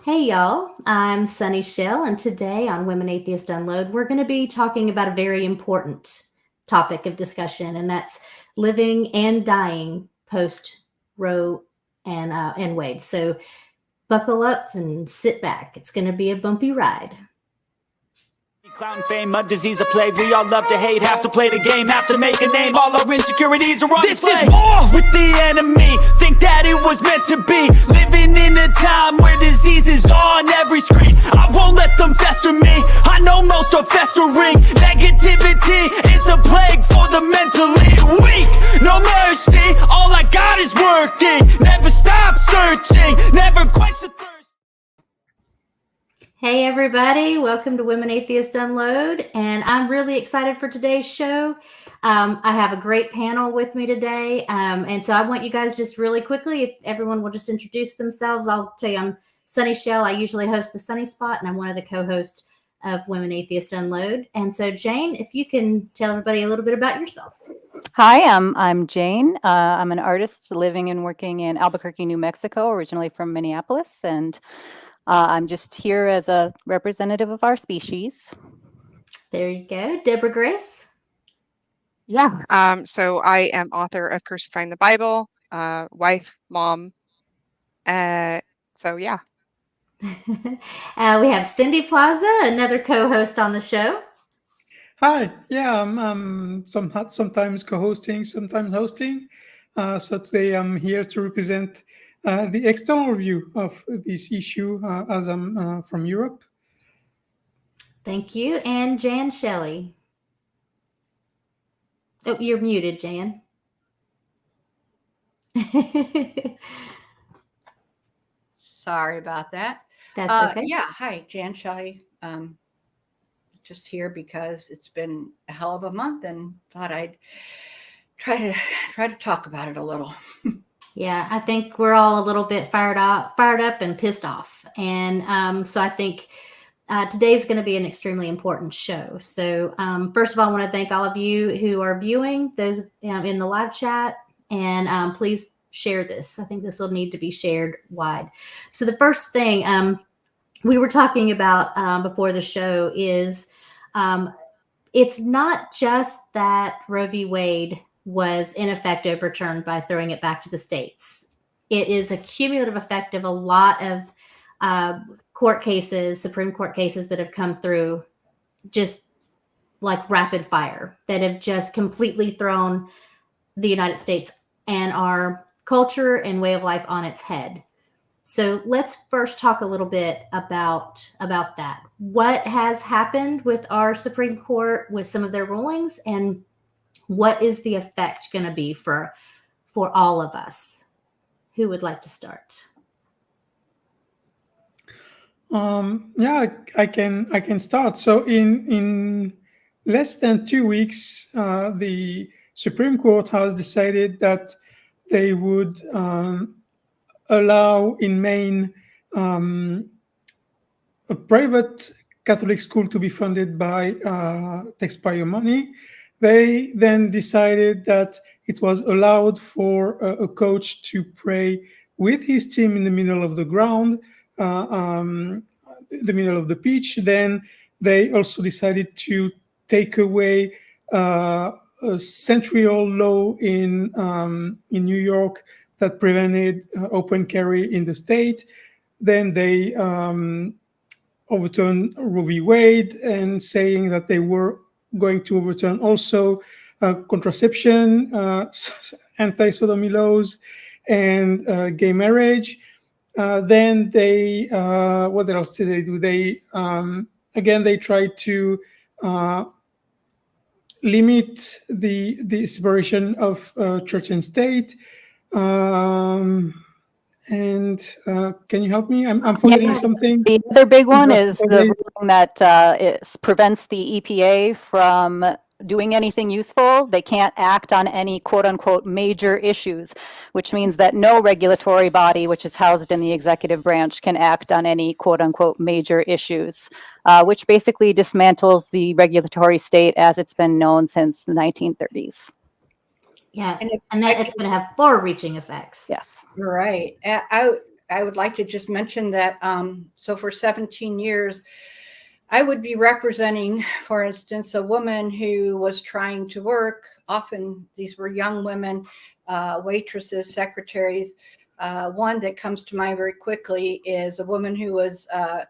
Hey y'all, I'm Sunny Shell, and today on Women Atheists UNLOAD, we're going to be talking about a very important topic of discussion, and that's living and dying post-Roe and Wade. So buckle up and sit back. It's going to be a bumpy ride. Clown fame, mud disease, a plague. We all love to hate, have to play the game, have to make a name. All our insecurities are on display. This is war with the enemy. Think that it was meant to be. Living in a time where disease is on every screen. I won't let them fester me. I know most are festering. Negativity is a plague for the mentally weak. No mercy, all I got is working. Never stop searching, never quench the thirst. Hey everybody, welcome to Women Atheists UNLOAD, and I'm really excited for today's show. I have a great panel with me today, and so I want you guys just really quickly, if everyone will just introduce themselves. I'll tell you, I'm Sunny Shell. I usually host the Sunny Spot, and I'm one of the co-hosts of Women Atheists UNLOAD. And so Jane, if you can tell everybody a little bit about yourself. Hi, I'm Jane. I'm an artist living and working in Albuquerque, New Mexico, originally from Minneapolis, and I'm just here as a representative of our species. There you go. Deborah Grace. Yeah. So I am author of Crucifying the Bible, wife, mom. So yeah. We have Cindy Plaza, another co-host on the show. Hi. Yeah, I'm sometimes co-hosting, sometimes hosting. So today I'm here to represent the external view of this issue as I'm from Europe. Thank you. And Jan Shelley. Oh, you're muted, Jan. Sorry about that. That's okay. Yeah. Hi, Jan Shelley. Just here because it's been a hell of a month and thought I'd try to talk about it a little. Yeah, I think we're all a little bit fired up and pissed off. And so I think today's going to be an extremely important show. So first of all, I want to thank all of you who are viewing, those in the live chat, and please share this. I think this will need to be shared wide. So the first thing we were talking about before the show is it's not just that Roe v. Wade was in effect overturned by throwing it back to the states. It is a cumulative effect of a lot of court cases, Supreme Court cases that have come through just like rapid fire, that have just completely thrown the United States and our culture and way of life on its head. So let's first talk a little bit about that. What has happened with our Supreme Court with some of their rulings, and what is the effect going to be for all of us? Who would like to start? Yeah, I can start. So in less than 2 weeks, the Supreme Court has decided that they would allow in Maine a private Catholic school to be funded by taxpayer money. They then decided that it was allowed for a coach to pray with his team in the middle of the ground, the middle of the pitch. Then they also decided to take away a century-old law in New York that prevented open carry in the state. Then they overturned Roe v. Wade, and saying that they were going to overturn also contraception, anti-sodomy laws, and gay marriage. Then they, what else did they do? They, again, they tried to limit the separation of church and state. And can you help me? I'm forgetting something. The other big one is the ruling that it prevents the EPA from doing anything useful. They can't act on any quote unquote major issues, which means that no regulatory body, which is housed in the executive branch, can act on any quote unquote major issues, which basically dismantles the regulatory state as it's been known since the 1930s. Yeah, and that it's going to have far-reaching effects. Yes. Right. I would like to just mention that, so for 17 years, I would be representing, for instance, a woman who was trying to work. Often these were young women, waitresses, secretaries. One that comes to mind very quickly is a woman who was a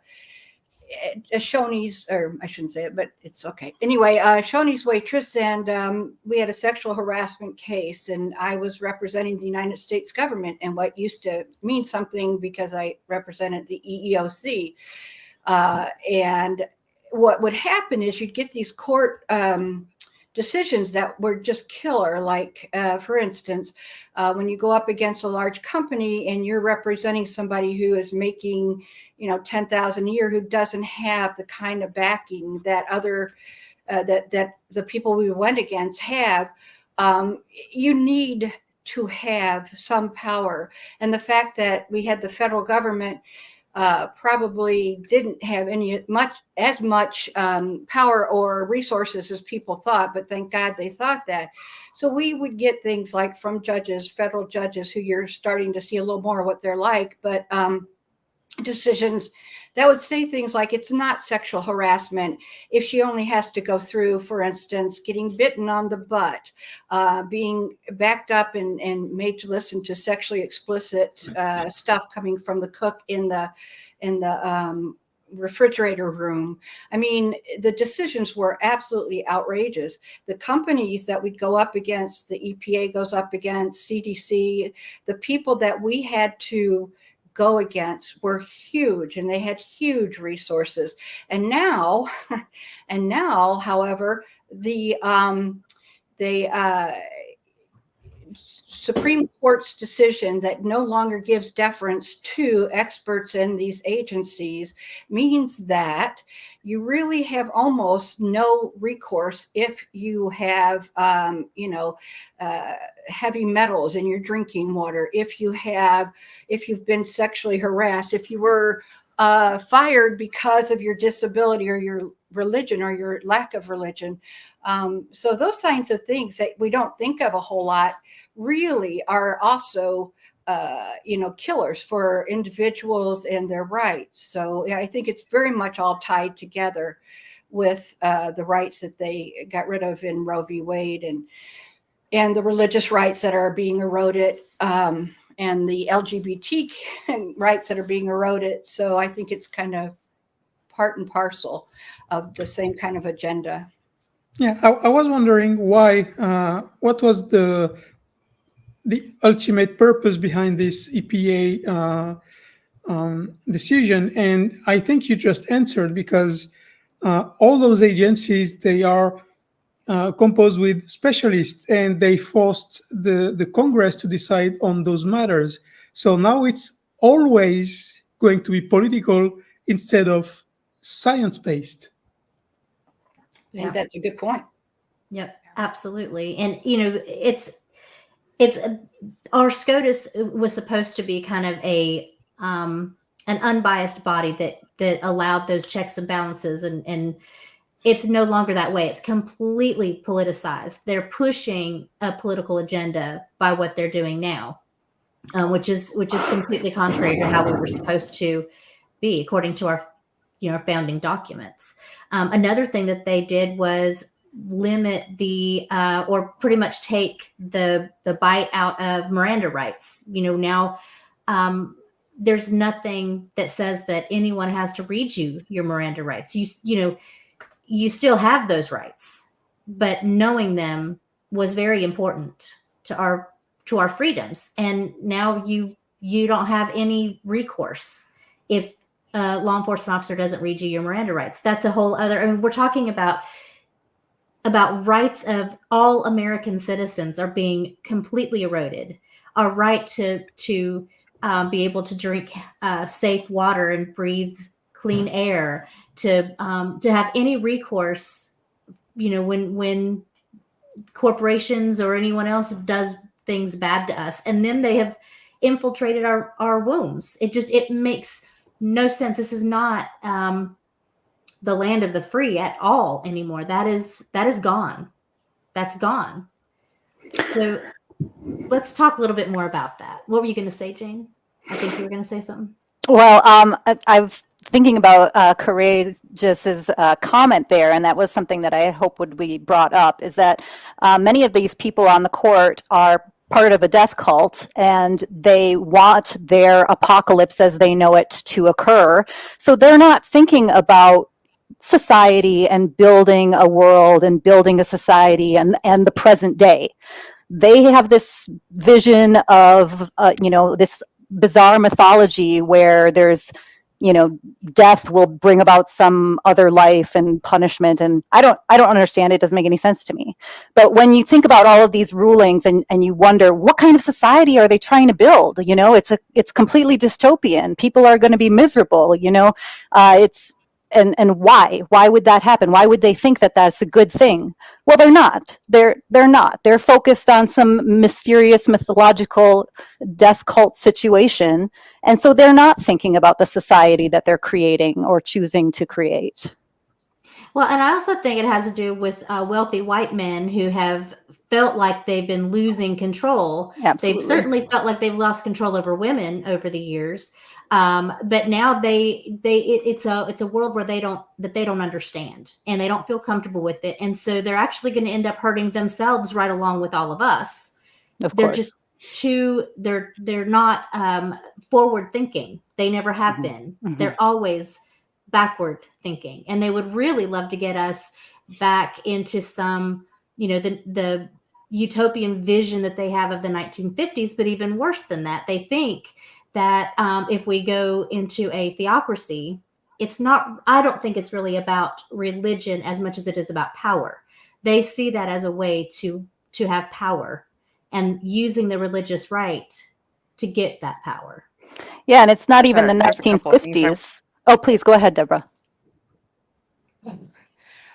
Shoney's, or I shouldn't say it, but it's okay. Anyway, Shoney's waitress, and we had a sexual harassment case, and I was representing the United States government, and what used to mean something because I represented the EEOC. And what would happen is you'd get these court decisions that were just killer. Like, for instance, when you go up against a large company and you're representing somebody who is making, $10,000 a year, who doesn't have the kind of backing that that the people we went against have, you need to have some power. And the fact that we had the federal government probably didn't have as much power or resources as people thought, but thank God they thought that. So we would get things like from judges, federal judges, who you're starting to see a little more of what they're like, but decisions that would say things like it's not sexual harassment if she only has to go through, for instance, getting bitten on the butt, being backed up and made to listen to sexually explicit stuff coming from the cook in the refrigerator room. I mean, the decisions were absolutely outrageous. The companies that we'd go up against, the EPA goes up against, CDC, the people that we had to go against were huge, and they had huge resources. And now, however, the Supreme Court's decision that no longer gives deference to experts in these agencies means that you really have almost no recourse if you have, heavy metals in your drinking water, if you've been sexually harassed, if you were fired because of your disability or your religion or your lack of religion. So those kinds of things that we don't think of a whole lot really are also, killers for individuals and their rights. So I think it's very much all tied together with the rights that they got rid of in Roe v. Wade and the religious rights that are being eroded, and the LGBT rights that are being eroded. So I think it's kind of part and parcel of the same kind of agenda. Yeah, I was wondering why. What was the ultimate purpose behind this EPA decision? And I think you just answered, because all those agencies, they are composed with specialists, and they forced the Congress to decide on those matters. So now it's always going to be political instead of science-based. I think that's a good point. Yep, absolutely. And it's our SCOTUS was supposed to be kind of an unbiased body that allowed those checks and balances, and it's no longer that way. It's completely politicized. They're pushing a political agenda by what they're doing now, which is completely contrary to how we were supposed to be, according to our founding documents. Another thing that they did was limit or pretty much take the bite out of Miranda rights. Now there's nothing that says that anyone has to read you your Miranda rights. You still have those rights, but knowing them was very important to our freedoms. And now you don't have any recourse if a law enforcement officer doesn't read you your Miranda rights. That's a whole other. I mean, we're talking about rights of all American citizens are being completely eroded. Our right to be able to drink safe water and breathe clean air, to have any recourse, when corporations or anyone else does things bad to us, and then they have infiltrated our wombs. It makes no sense. This is not the land of the free at all anymore. That is gone. That's gone. So let's talk a little bit more about that. What were you going to say, Jane? I think you were going to say something. Well, I was thinking about Courageous's comment there, and that was something that I hope would be brought up, is that many of these people on the court are part of a death cult, and they want their apocalypse as they know it to occur. So they're not thinking about society and building a world and building a society and the present day. They have this vision of, this bizarre mythology where there's, death will bring about some other life and punishment. And I don't understand. It doesn't make any sense to me. But when you think about all of these rulings and you wonder, what kind of society are they trying to build? It's completely dystopian. People are going to be miserable, and why would that happen? Why would they think that that's a good thing? Well, they're not. They're not. They're focused on some mysterious mythological death cult situation, and so they're not thinking about the society that they're creating or choosing to create. Well, and I also think it has to do with wealthy white men who have felt like they've been losing control. Absolutely. They've certainly felt like they've lost control over women over the years. But now it's a world where they don't understand, and they don't feel comfortable with it. And so they're actually going to end up hurting themselves right along with all of us. They're just they're not forward thinking. They never have been. They're always backward thinking, and they would really love to get us back into some, the utopian vision that they have of the 1950s. But even worse than that, they think that if we go into a theocracy, I don't think it's really about religion as much as it is about power. They see that as a way to have power and using the religious right to get that power. Yeah, and it's not even the 1950s. Oh, please go ahead, Deborah.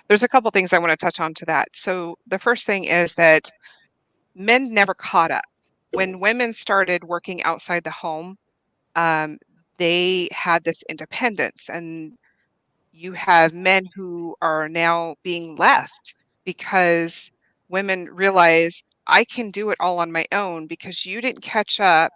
There's a couple things I want to touch on to that. So the first thing is that men never caught up. When women started working outside the home, they had this independence, and you have men who are now being left because women realize, I can do it all on my own because you didn't catch up.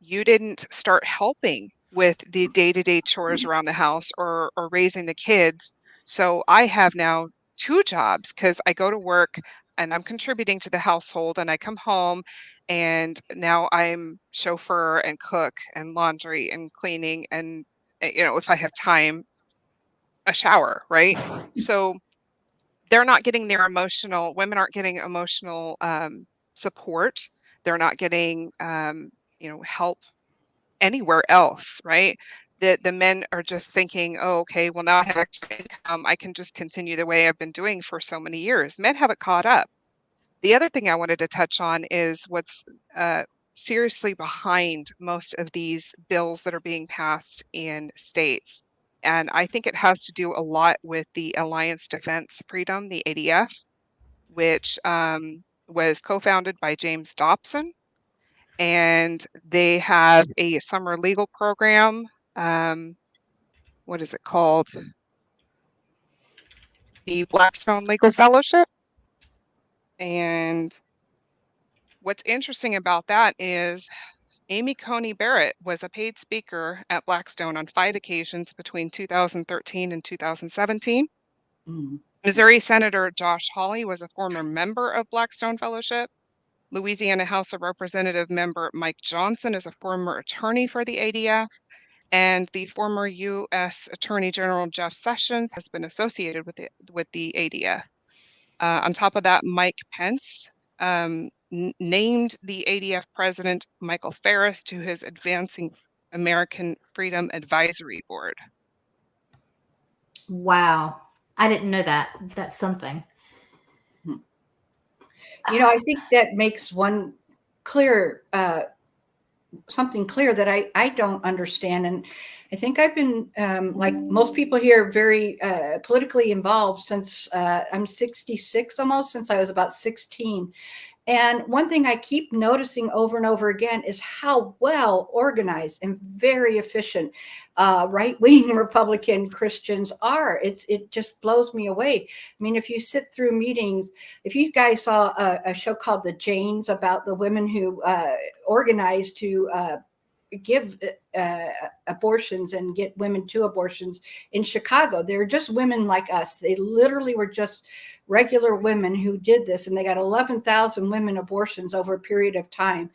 You didn't start helping with the day-to-day chores around the house or raising the kids. So I have now 2 jobs because I go to work and I'm contributing to the household, and I come home and now I'm chauffeur and cook and laundry and cleaning and, if I have time, a shower, right? So they're not getting women aren't getting emotional support. They're not getting, help anywhere else, right? The men are just thinking, oh, okay, well, now I have extra income. I can just continue the way I've been doing for so many years. Men haven't caught up. The other thing I wanted to touch on is what's seriously behind most of these bills that are being passed in states. And I think it has to do a lot with the Alliance Defense Freedom, the ADF, which was co-founded by James Dobson. And they have a summer legal program. What is it called? The Blackstone Legal Fellowship. And what's interesting about that is Amy Coney Barrett was a paid speaker at Blackstone on 5 occasions between 2013 and 2017. Missouri Senator Josh Hawley was a former member of Blackstone Fellowship. Louisiana House of Representative member Mike Johnson is a former attorney for the ADF. And the former U.S. Attorney General Jeff Sessions has been associated with the ADF. On top of that, Mike Pence named the ADF president Michael Farris to his Advancing American Freedom Advisory Board. Wow. I didn't know that. That's something. I think that makes one clear, something clear that I don't understand. And I think I've been, like most people here, very politically involved since I'm 66 almost, since I was about 16. And one thing I keep noticing over and over again is how well organized and very efficient right-wing Republican Christians are. It just blows me away. I mean, if you sit through meetings, if you guys saw a show called The Janes about the women who organized to give abortions and get women to abortions in Chicago. They're just women like us. They literally were just regular women who did this, and they got 11,000 women abortions over a period of time.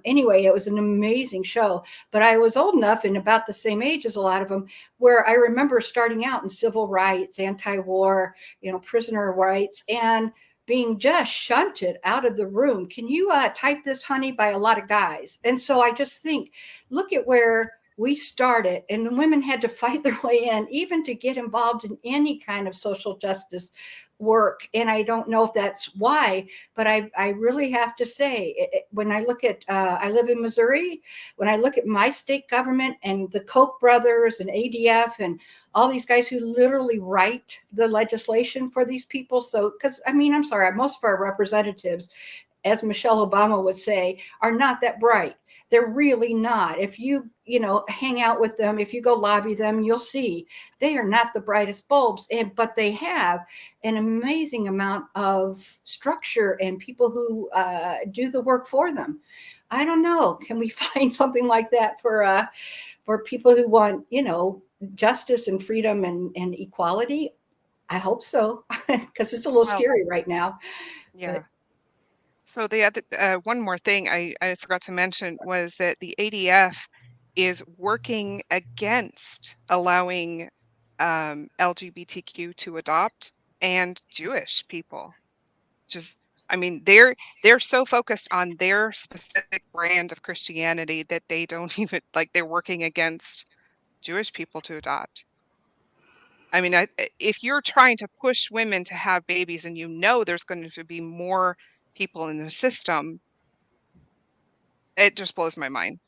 Anyway, it was an amazing show, but I was old enough and about the same age as a lot of them, where I remember starting out in civil rights, anti-war, prisoner rights, and being just shunted out of the room. Can you type this, honey, by a lot of guys? And so I just think, look at where we started, and the women had to fight their way in, even to get involved in any kind of social justice work. And I don't know if that's why, but I really have to say, when I look at, I live in Missouri, when I look at my state government and the Koch brothers and ADF and all these guys who literally write the legislation for these people. So, because I'm sorry, most of our representatives, as Michelle Obama would say, are not that bright. They're really not. If you, hang out with them, if you go lobby them, you'll see they are not the brightest bulbs, but they have an amazing amount of structure and people who do the work for them. I don't know. Can we find something like that for people who want, justice and freedom and equality? I hope so, because it's a little scary right now. Yeah. But, so the other one more thing I forgot to mention was that the ADF is working against allowing LGBTQ to adopt and Jewish people. They're so focused on their specific brand of Christianity that they don't even they're working against Jewish people to adopt. If you're trying to push women to have babies and there's going to be more people in the system, it just blows my mind.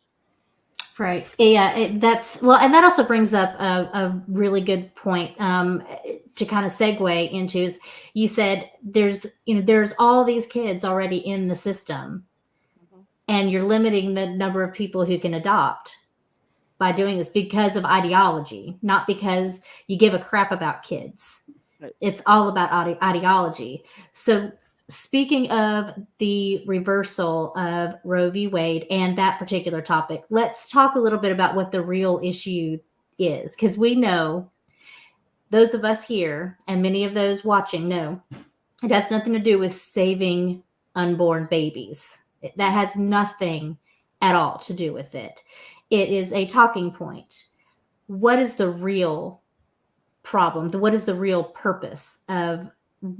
Right. Yeah. That's well, and that also brings up a really good point to kind of segue into. Is you said there's all these kids already in the system, and you're limiting the number of people who can adopt by doing this because of ideology, not because you give a crap about kids. Right. It's all about ideology. So, speaking of the reversal of Roe v. Wade and that particular topic, let's talk a little bit about what the real issue is, because we know, those of us here and many of those watching know, it has nothing to do with saving unborn babies. That has nothing at all to do with it. It is a talking point. What is the real problem? What is the real purpose of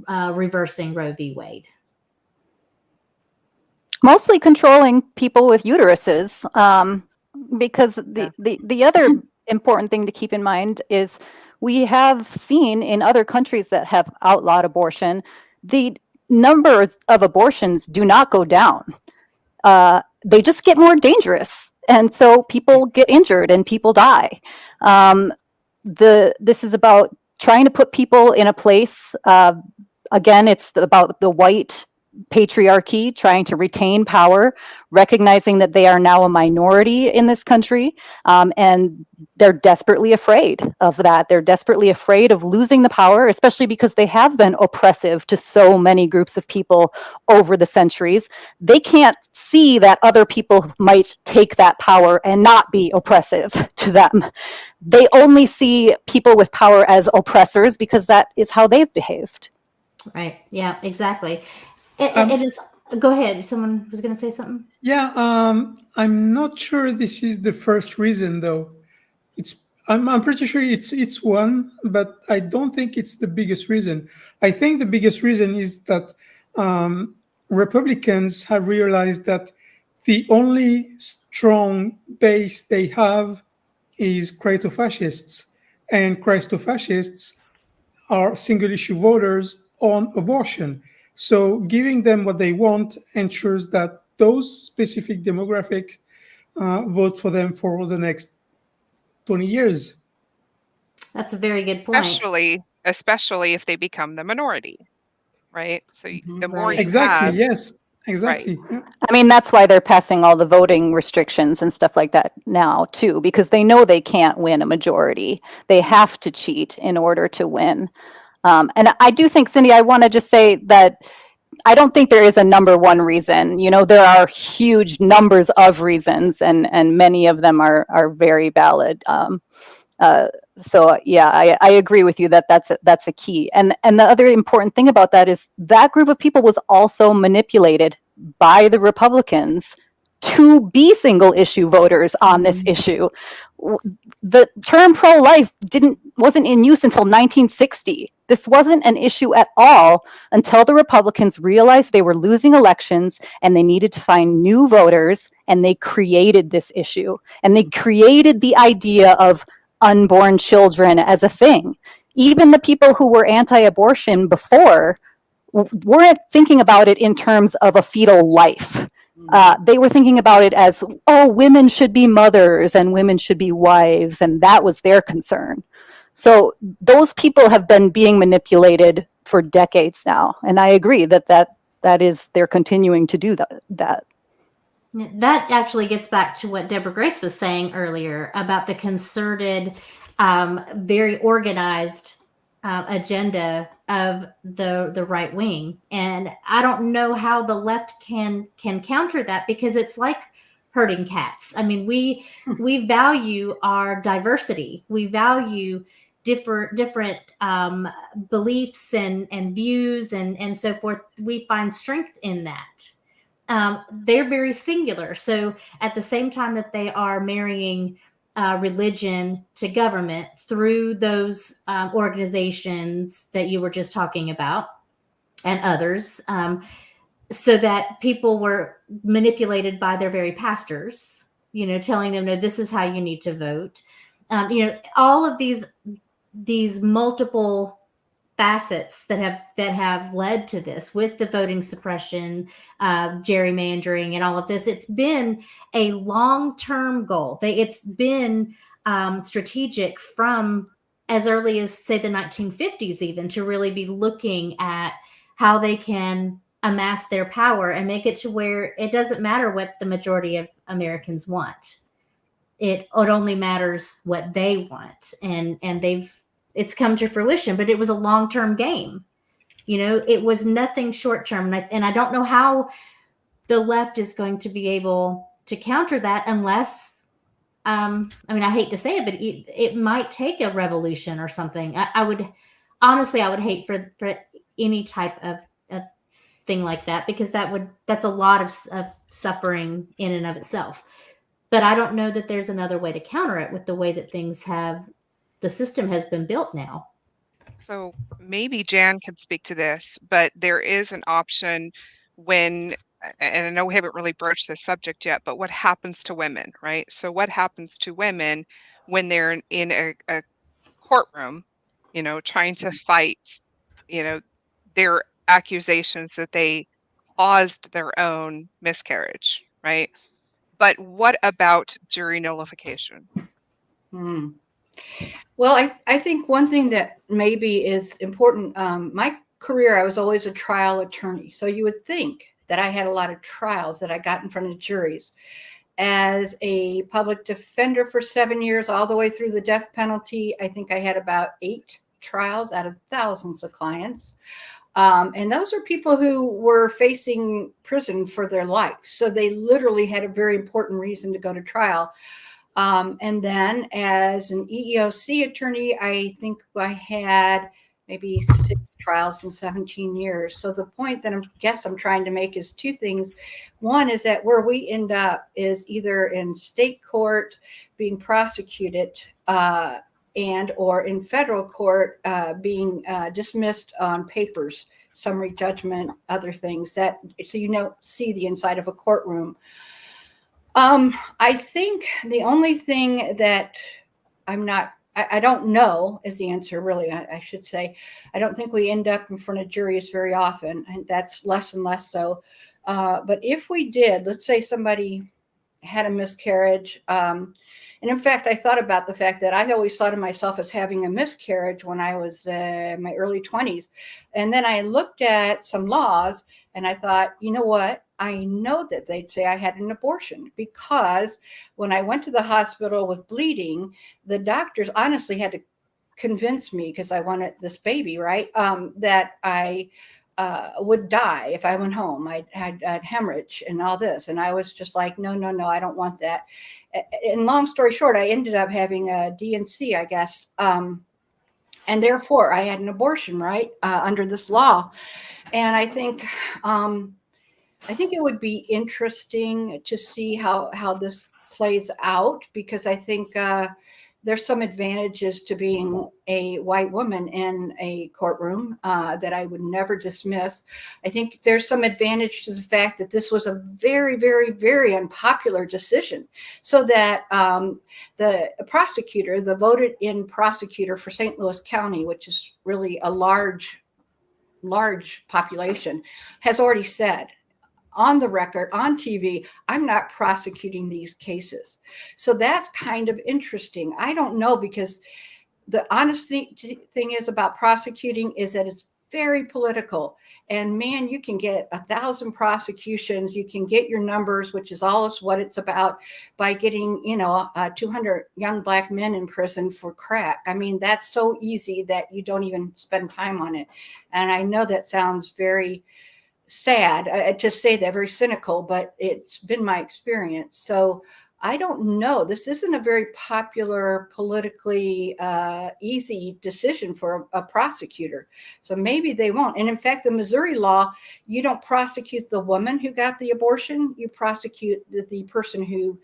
reversing Roe v. Wade? Mostly controlling people with uteruses, because the other important thing to keep in mind is we have seen in other countries that have outlawed abortion, the numbers of abortions do not go down. They just get more dangerous. And so people get injured and people die. This is about trying to put people in a place. Again, it's about the white patriarchy trying to retain power, recognizing that they are now a minority in this country, and they're desperately afraid of that. They're desperately afraid of losing the power, especially because they have been oppressive to so many groups of people over the centuries. They can't see that other people might take that power and not be oppressive to them. They only see people with power as oppressors because that is how they've behaved. Right. Yeah, exactly. It is. Go ahead. Someone was going to say something. Yeah, I'm not sure this is the first reason, though. I'm pretty sure it's one, but I don't think it's the biggest reason. I think the biggest reason is that Republicans have realized that the only strong base they have is Christofascists, and Christofascists are single-issue voters on abortion. So giving them what they want ensures that those specific demographics vote for them for the next 20 years. That's a very good point. Especially if they become the minority, right? So the more you exactly, have, yes, exactly. Right. Yeah. I mean, that's why they're passing all the voting restrictions and stuff like that now, too, because they know they can't win a majority. They have to cheat in order to win. And I do think, Cindy, I want to just say that I don't think there is a number one reason. You know, there are huge numbers of reasons, and many of them are very valid. So yeah, I agree with you that that's a key. And the other important thing about that is that group of people was also manipulated by the Republicans to be single issue voters on this issue. The term pro-life wasn't in use until 1960. This wasn't an issue at all until the Republicans realized they were losing elections and they needed to find new voters, and they created this issue. And they created the idea of unborn children as a thing. Even the people who were anti-abortion before weren't thinking about it in terms of a fetal life. They were thinking about it as, oh, women should be mothers and women should be wives, and that was their concern. So those people have been being manipulated for decades now, and I agree that is they're continuing to do that. That actually gets back to what Deborah Grace was saying earlier about the concerted, very organized agenda of the right wing. And I don't know how the left can counter that, because it's like herding cats. I mean, we value our diversity. We value different beliefs and views and so forth. We find strength in that. They're very singular. So at the same time that they are marrying religion to government through those organizations that you were just talking about and others, so that people were manipulated by their very pastors, you know, telling them, no, this is how you need to vote. You know, all of these multiple facets that have led to this, with the voting suppression, gerrymandering, and all of this. It's been a long-term goal. It's been strategic from as early as, say, the 1950s, even, to really be looking at how they can amass their power and make it to where it doesn't matter what the majority of Americans want. It only matters what they want, and it's come to fruition, but it was a long-term game. You know, it was nothing short-term. And I don't know how the left is going to be able to counter that unless, I mean, I hate to say it, but it might take a revolution or something. I would hate for any type of thing like that, because that's a lot of suffering in and of itself. But I don't know that there's another way to counter it with the way that the system has been built now. So maybe Jan could speak to this, but there is an option when, and I know we haven't really broached this subject yet, but what happens to women, right? So what happens to women when they're in a courtroom, you know, trying to fight, you know, their accusations that they caused their own miscarriage, right? But what about jury nullification? Well, I think one thing that maybe is important, my career, I was always a trial attorney. So you would think that I had a lot of trials that I got in front of juries. As a public defender for 7 years, all the way through the death penalty, I think I had about 8 trials out of thousands of clients. And those are people who were facing prison for their life. So they literally had a very important reason to go to trial. And then as an EEOC attorney, I think I had maybe 6 trials in 17 years. So the point that I'm trying to make is 2 things. One is that where we end up is either in state court being prosecuted and or in federal court being dismissed on papers, summary judgment, other things that, so you don't see the inside of a courtroom. I think the only thing that I don't know is the answer, really, I should say. I don't think we end up in front of juries very often, and that's less and less so. But if we did, let's say somebody had a miscarriage, and in fact, I thought about the fact that I always thought of myself as having a miscarriage when I was in my early 20s. And then I looked at some laws and I thought, you know what? I know that they'd say I had an abortion, because when I went to the hospital with bleeding, the doctors honestly had to convince me, because I wanted this baby, right? That I would die if I went home. I had hemorrhage and all this. And I was just like, no, I don't want that. And long story short, I ended up having a DNC, I guess. And therefore I had an abortion, right, under this law. And I think it would be interesting to see how this plays out, because I think there's some advantages to being a white woman in a courtroom that I would never dismiss. I think there's some advantage to the fact that this was a very, very, very unpopular decision, so that the prosecutor, the voted-in prosecutor for St. Louis County, which is really a large population, has already said on the record, on TV, I'm not prosecuting these cases. So that's kind of interesting. I don't know, because the honest thing is about prosecuting is that it's very political. And man, you can get 1,000 prosecutions. You can get your numbers, which is all what it's about, by getting, 200 young Black men in prison for crack. I mean, that's so easy that you don't even spend time on it. And I know that sounds very sad to say that, very cynical, but it's been my experience. So I don't know. This isn't a very popular, politically easy decision for a prosecutor. So maybe they won't. And in fact, the Missouri law, you don't prosecute the woman who got the abortion. You prosecute the person who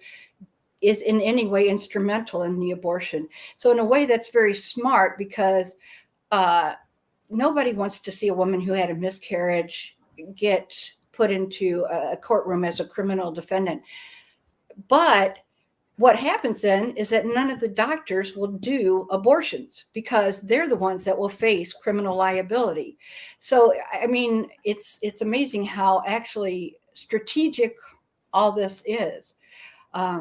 is in any way instrumental in the abortion. So in a way, that's very smart, because nobody wants to see a woman who had a miscarriage get put into a courtroom as a criminal defendant. But what happens then is that none of the doctors will do abortions, because they're the ones that will face criminal liability. So, I mean, it's amazing how actually strategic all this is. I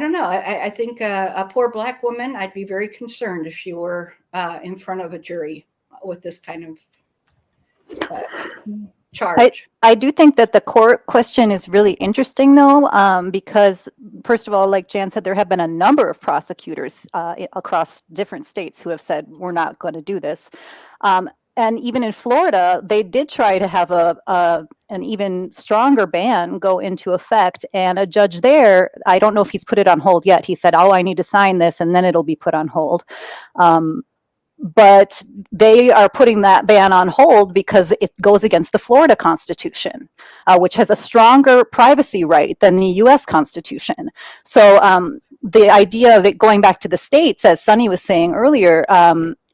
don't know. I think a poor Black woman, I'd be very concerned if she were in front of a jury with this kind of charge. I do think that the court question is really interesting, though, because first of all, like Jan said, there have been a number of prosecutors across different states who have said, we're not going to do this. And even in Florida, they did try to have an even stronger ban go into effect. And a judge there, I don't know if he's put it on hold yet. He said, I need to sign this and then it'll be put on hold. But they are putting that ban on hold because it goes against the Florida Constitution, which has a stronger privacy right than the U.S. Constitution. So the idea of it going back to the states, as Sunny was saying earlier,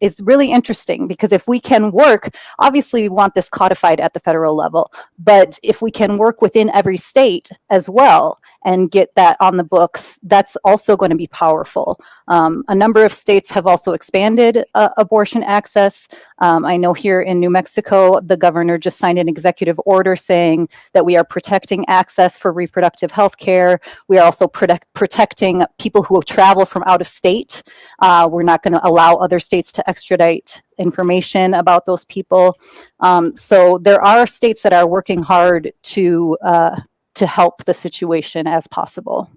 is really interesting, because if we can work, obviously we want this codified at the federal level, but if we can work within every state as well and get that on the books, that's also going to be powerful. A number of states have also expanded abortion access. I know here in New Mexico, the governor just signed an executive order saying that we are protecting access for reproductive health care. We are also protecting people who travel from out of state. We're not going to allow other states to extradite information about those people. So there are states that are working hard to help the situation as possible.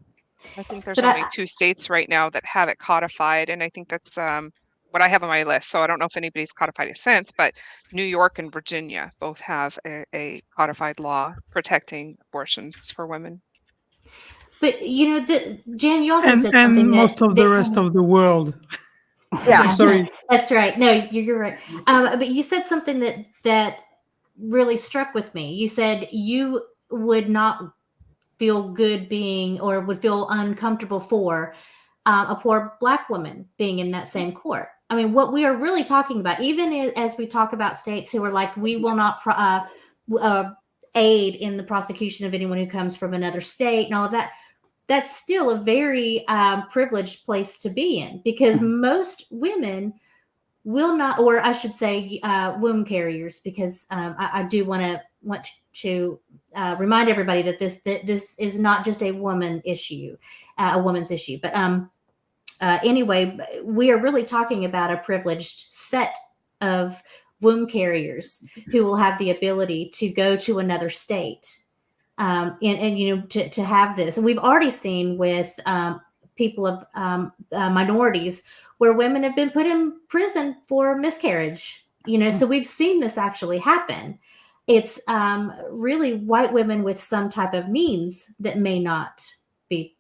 I think there's only 2 states right now that have it codified, and I think that's what I have on my list. So I don't know if anybody's codified it since, but New York and Virginia both have a codified law protecting abortions for women. But Jan, you also said something and most of the rest of the world. Yeah, I'm sorry. That's right. No, you're right. But you said something that really struck with me. You said you would not feel good being, or would feel uncomfortable for a poor Black woman being in that same court. I mean, what we are really talking about, even as we talk about states who are like, we will not aid in the prosecution of anyone who comes from another state and all of that, that's still a very privileged place to be in, because most women will not, or I should say womb carriers, because I do want to remind everybody that this is not just a woman's issue. But anyway, we are really talking about a privileged set of womb carriers who will have the ability to go to another state and to have this. And we've already seen with people of minorities where women have been put in prison for miscarriage. So we've seen this actually happen. It's really white women with some type of means that may not be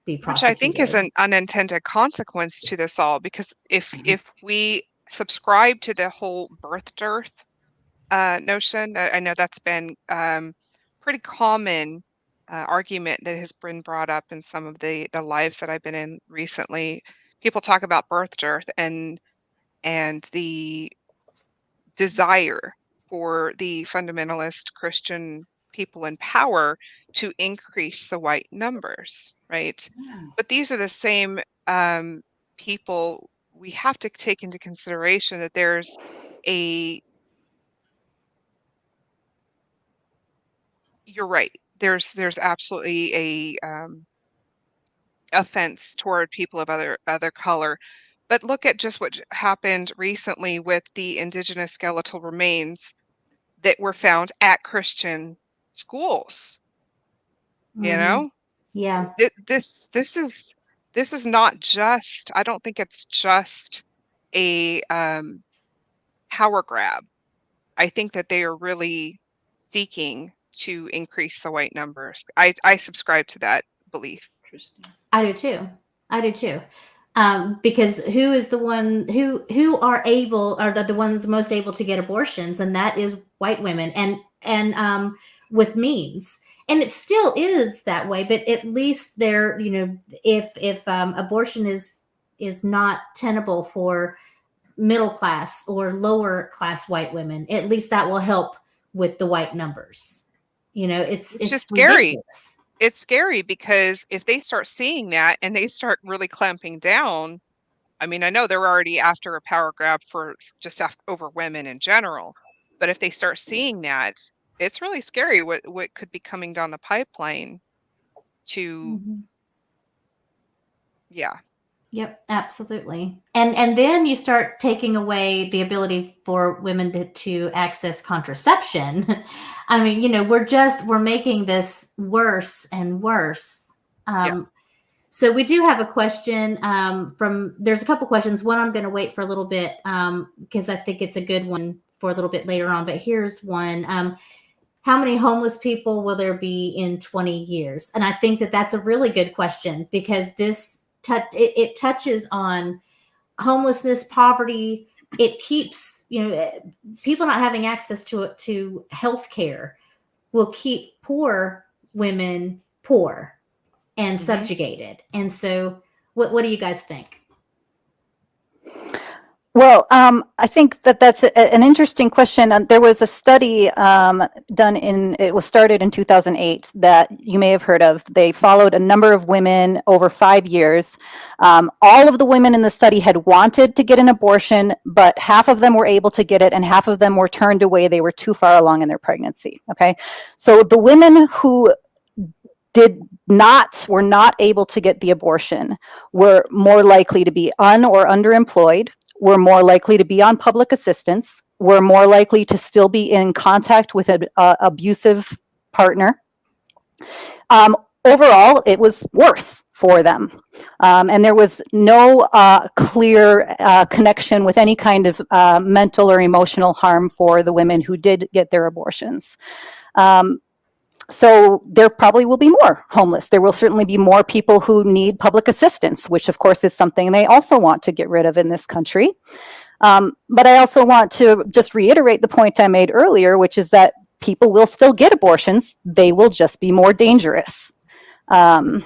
Which prosecuted. I think is an unintended consequence to this all, because if we subscribe to the whole birth dearth notion, I know that's been pretty common argument that has been brought up in some of the lives that I've been in recently. People talk about birth dearth and the desire for the fundamentalist Christian people in power to increase the white numbers, right? But these are the same people. We have to take into consideration that there's you're right. There's absolutely a offense toward people of other color. But look at just what happened recently with the indigenous skeletal remains that were found at Christian schools. You know, Yeah. this is not just. I don't think it's just a power grab. I think that they are really seeking to increase the white numbers. I subscribe to that belief. I do too. Because who is the one who are the ones most able to get abortions, and that is white women, and with means. And it still is that way, but at least they're, if abortion is not tenable for middle class or lower class white women, at least that will help with the white numbers. It's just scary. ridiculous. It's scary because if they start seeing that and they start really clamping down, I mean, I know they're already after a power grab for just over women in general, but if they start seeing that, it's really scary what could be coming down the pipeline to, yeah. Yep, absolutely. And then you start taking away the ability for women to access contraception. I mean, we're making this worse and worse. So we do have a question there's a couple questions. One I'm going to wait for a little bit because I think it's a good one for a little bit later on. But here's one. How many homeless people will there be in 20 years? And I think that that's a really good question, because this it touches on homelessness, poverty. It keeps, people not having access to health care will keep poor women poor and subjugated. And so what do you guys think? Well, I think that's an interesting question. There was a study it was started in 2008 that you may have heard of. They followed a number of women over 5 years. All of the women in the study had wanted to get an abortion, but half of them were able to get it and half of them were turned away. They were too far along in their pregnancy. Okay. So the women who were not able to get the abortion were more likely to be or underemployed, were more likely to be on public assistance, were more likely to still be in contact with an abusive partner. Overall, it was worse for them. And there was no clear connection with any kind of mental or emotional harm for the women who did get their abortions. So there probably will be more homeless. There will certainly be more people who need public assistance, which of course is something they also want to get rid of in this country. But I also want to just reiterate the point I made earlier, which is that people will still get abortions. They will just be more dangerous. And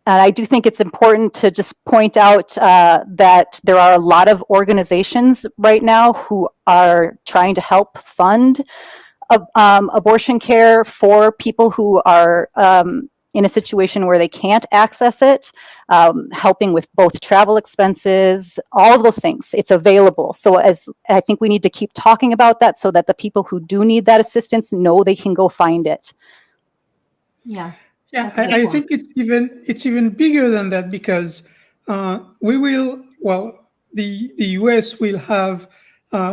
I do think it's important to just point out that there are a lot of organizations right now who are trying to help fund abortion care for people who are in a situation where they can't access it, helping with both travel expenses, all of those things. It's available. So I think we need to keep talking about that so that the people who do need that assistance know they can go find it. Yeah. Yeah, I think it's even bigger than that, because the US will have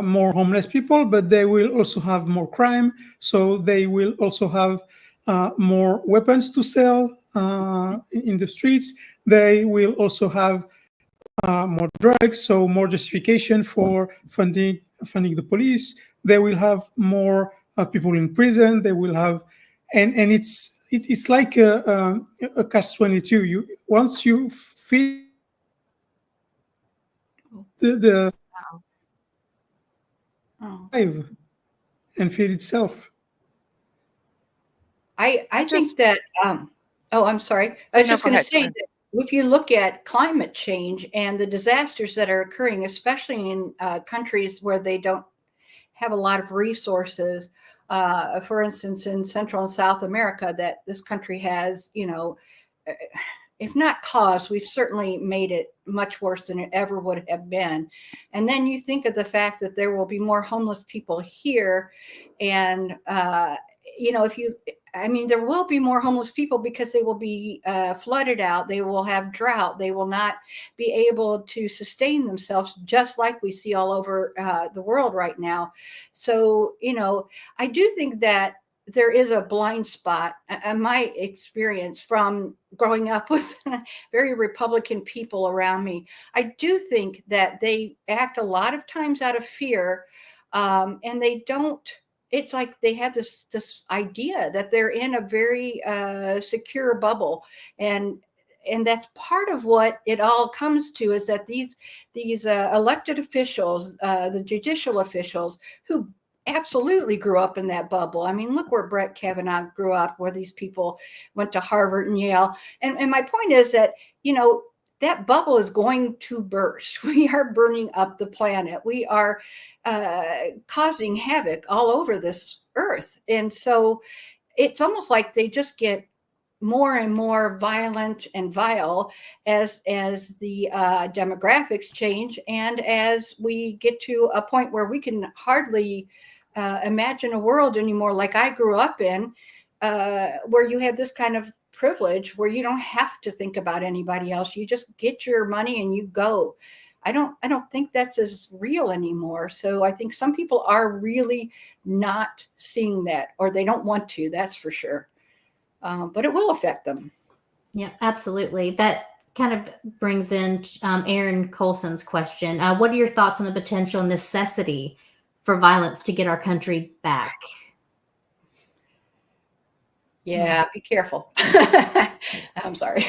more homeless people, but they will also have more crime. So they will also have more weapons to sell in the streets. They will also have more drugs, so more justification for funding funding the police. They will have more people in prison. They will have, and it's like a catch-22. Once you feed the hive and feed itself. I think that, oh, I'm sorry. I was just going to say that if you look at climate change and the disasters that are occurring, especially in countries where they don't have a lot of resources, for instance, in Central and South America, that this country has, if not caused, we've certainly made it much worse than it ever would have been. And then you think of the fact that there will be more homeless people here. And, there will be more homeless people because they will be flooded out. They will have drought. They will not be able to sustain themselves, just like we see all over the world right now. So, I do think that there is a blind spot, in my experience from growing up with very Republican people around me. I do think that they act a lot of times out of fear, and they don't. It's like they have this idea that they're in a very secure bubble, and that's part of what it all comes to, is that these elected officials, the judicial officials, who absolutely grew up in that bubble. I mean, look where Brett Kavanaugh grew up, where these people went to Harvard and Yale. And my point is that, that bubble is going to burst. We are burning up the planet. We are causing havoc all over this earth. And so it's almost like they just get more and more violent and vile as the demographics change, and as we get to a point where we can hardly imagine a world anymore like I grew up in, where you have this kind of privilege where you don't have to think about anybody else. You just get your money and you go. I don't think that's as real anymore. So I think some people are really not seeing that, or they don't want to, that's for sure. But it will affect them. Yeah, absolutely. That kind of brings in Aaron Coalson's question. What are your thoughts on the potential necessity for violence to get our country back? Yeah, be careful. I'm sorry.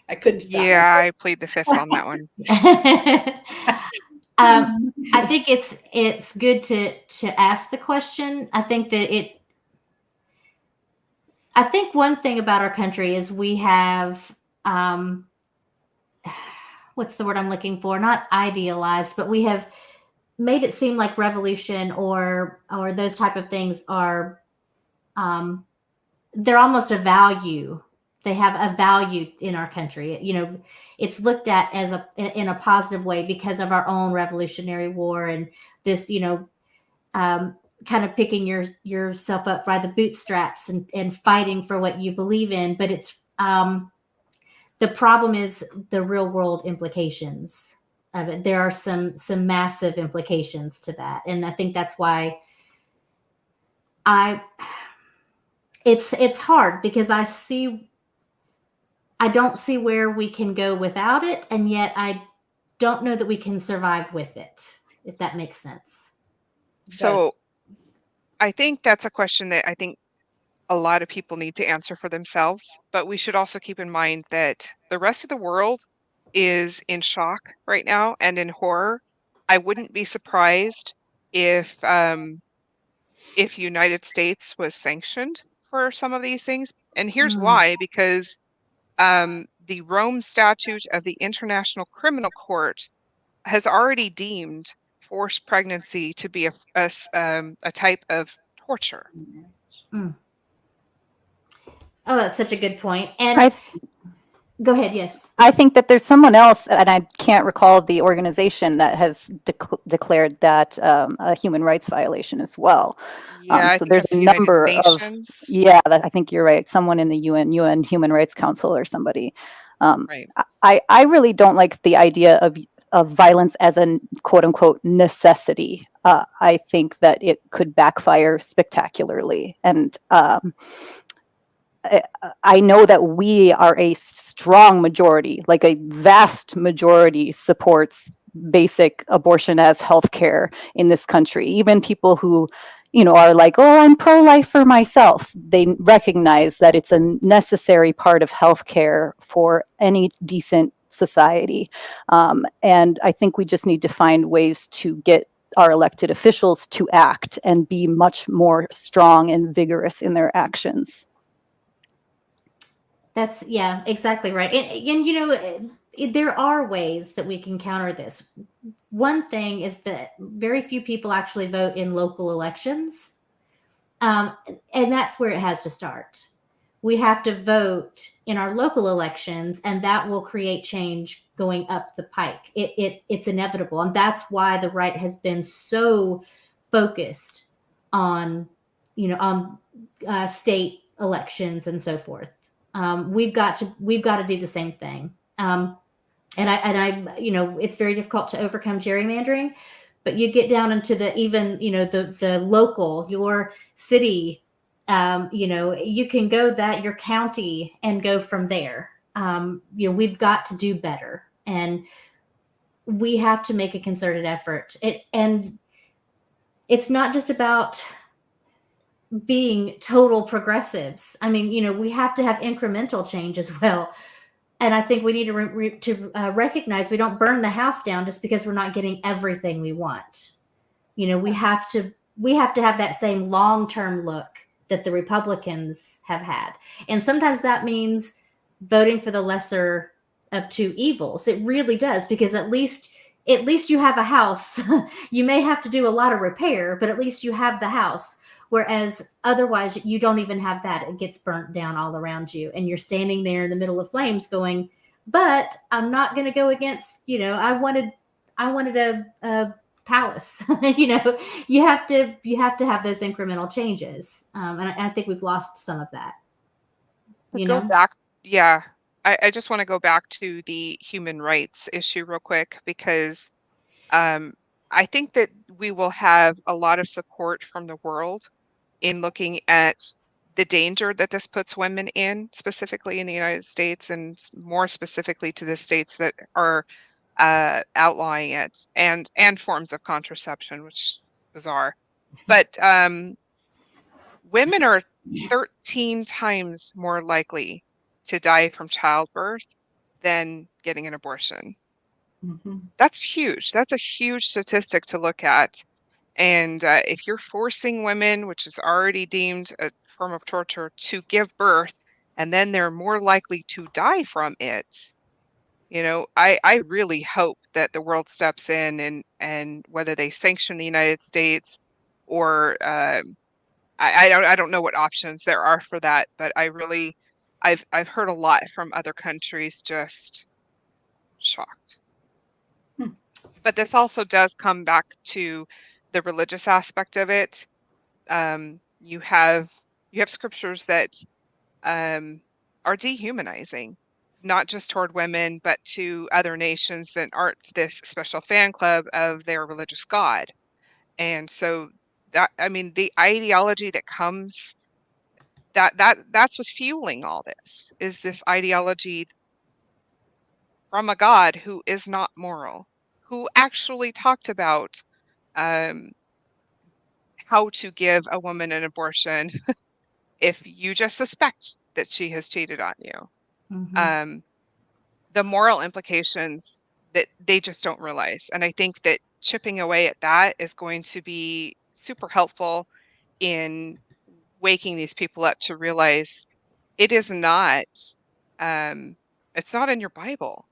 I couldn't stop Yeah, myself. I plead the fifth on that one. I think it's good to ask the question. I think one thing about our country is we have, what's the word I'm looking for? Not idealized, but we have made it seem like revolution or those type of things are, they're almost a value. They have a value in our country. It's looked at as in a positive way because of our own Revolutionary War and this, kind of picking yourself up by the bootstraps and fighting for what you believe in. But it's the problem is the real world implications of it. There are some massive implications to that, and I think that's why it's hard, because I don't see where we can go without it, and yet I don't know that we can survive with it, if that makes sense. So I think that's a question that I think a lot of people need to answer for themselves, but we should also keep in mind that the rest of the world is in shock right now and in horror. I wouldn't be surprised if United States was sanctioned for some of these things. And here's why, because the Rome Statute of the International Criminal Court has already deemed forced pregnancy to be a type of torture. Oh, that's such a good point. And go ahead. Yes. I think that there's someone else, and I can't recall the organization, that has declared that a human rights violation as well. Yeah, so there's a number of, I think you're right. Someone in the UN Human Rights Council or somebody. Right. I really don't like the idea of violence as a quote unquote necessity. I think that it could backfire spectacularly. And I know that we are a strong majority, like a vast majority supports basic abortion as healthcare in this country. Even people who, are like, oh, I'm pro-life for myself. They recognize that it's a necessary part of healthcare for any decent society. And I think we just need to find ways to get our elected officials to act and be much more strong and vigorous in their actions. That's, yeah, exactly right. And there are ways that we can counter this. One thing is that very few people actually vote in local elections. And that's where it has to start. We have to vote in our local elections, and that will create change going up the pike. It's inevitable. And that's why the right has been so focused on, state elections and so forth. We've got to do the same thing. And I, it's very difficult to overcome gerrymandering, but you get down into the local, your city, you can go your county and go from there. We've got to do better, and we have to make a concerted effort. And it's not just about being total progressives. I mean, we have to have incremental change as well. And I think we need to recognize we don't burn the house down just because we're not getting everything we want. We have to have that same long-term look that the Republicans have had. And sometimes that means voting for the lesser of two evils. It really does, because at least you have a house. You may have to do a lot of repair, but at least you have the house. Whereas otherwise you don't even have that. It gets burnt down all around you, and you're standing there in the middle of flames going, but I'm not going to go against, I wanted a palace. You have to have those incremental changes. And I think we've lost some of that. Go back. Yeah. I just want to go back to the human rights issue real quick, because I think that we will have a lot of support from the world in looking at the danger that this puts women in, specifically in the United States, and more specifically to the states that are outlawing it, and forms of contraception, which is bizarre. But women are 13 times more likely to die from childbirth than getting an abortion. Mm-hmm. That's huge. That's a huge statistic to look at. And if you're forcing women, which is already deemed a form of torture, to give birth, and then they're more likely to die from it, I really hope that the world steps in, and whether they sanction the United States or I don't know what options there are for that, but I've heard a lot from other countries, just shocked. But this also does come back to the religious aspect of it. You have scriptures that are dehumanizing, not just toward women, but to other nations that aren't this special fan club of their religious God. And so the ideology that comes, that's what's fueling all this, is this ideology from a God who is not moral, who actually talked about how to give a woman an abortion if you just suspect that she has cheated on you. Mm-hmm. The moral implications that they just don't realize. And I think that chipping away at that is going to be super helpful in waking these people up to realize it is not, it's not in your Bible,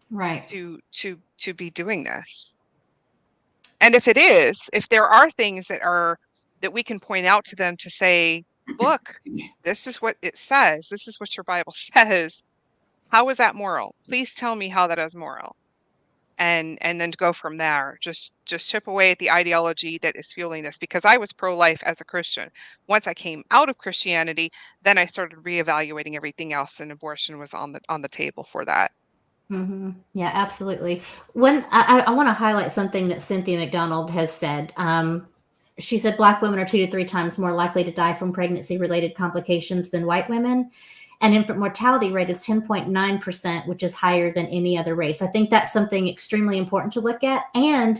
Right. to be doing this. And if it is, if there are things that we can point out to them to say, look, this is what it says, this is what your Bible says, how is that moral? Please tell me how that is moral. And then to go from there, just chip away at the ideology that is fueling this. Because I was pro-life as a Christian. Once I came out of Christianity, then I started reevaluating everything else, and abortion was on the table for that. Mm-hmm. Yeah, absolutely. When I want to highlight something that Cynthia McDonald has said. She said Black women are 2 to 3 times more likely to die from pregnancy-related complications than white women. and infant mortality rate is 10.9%, which is higher than any other race. I think that's something extremely important to look at. And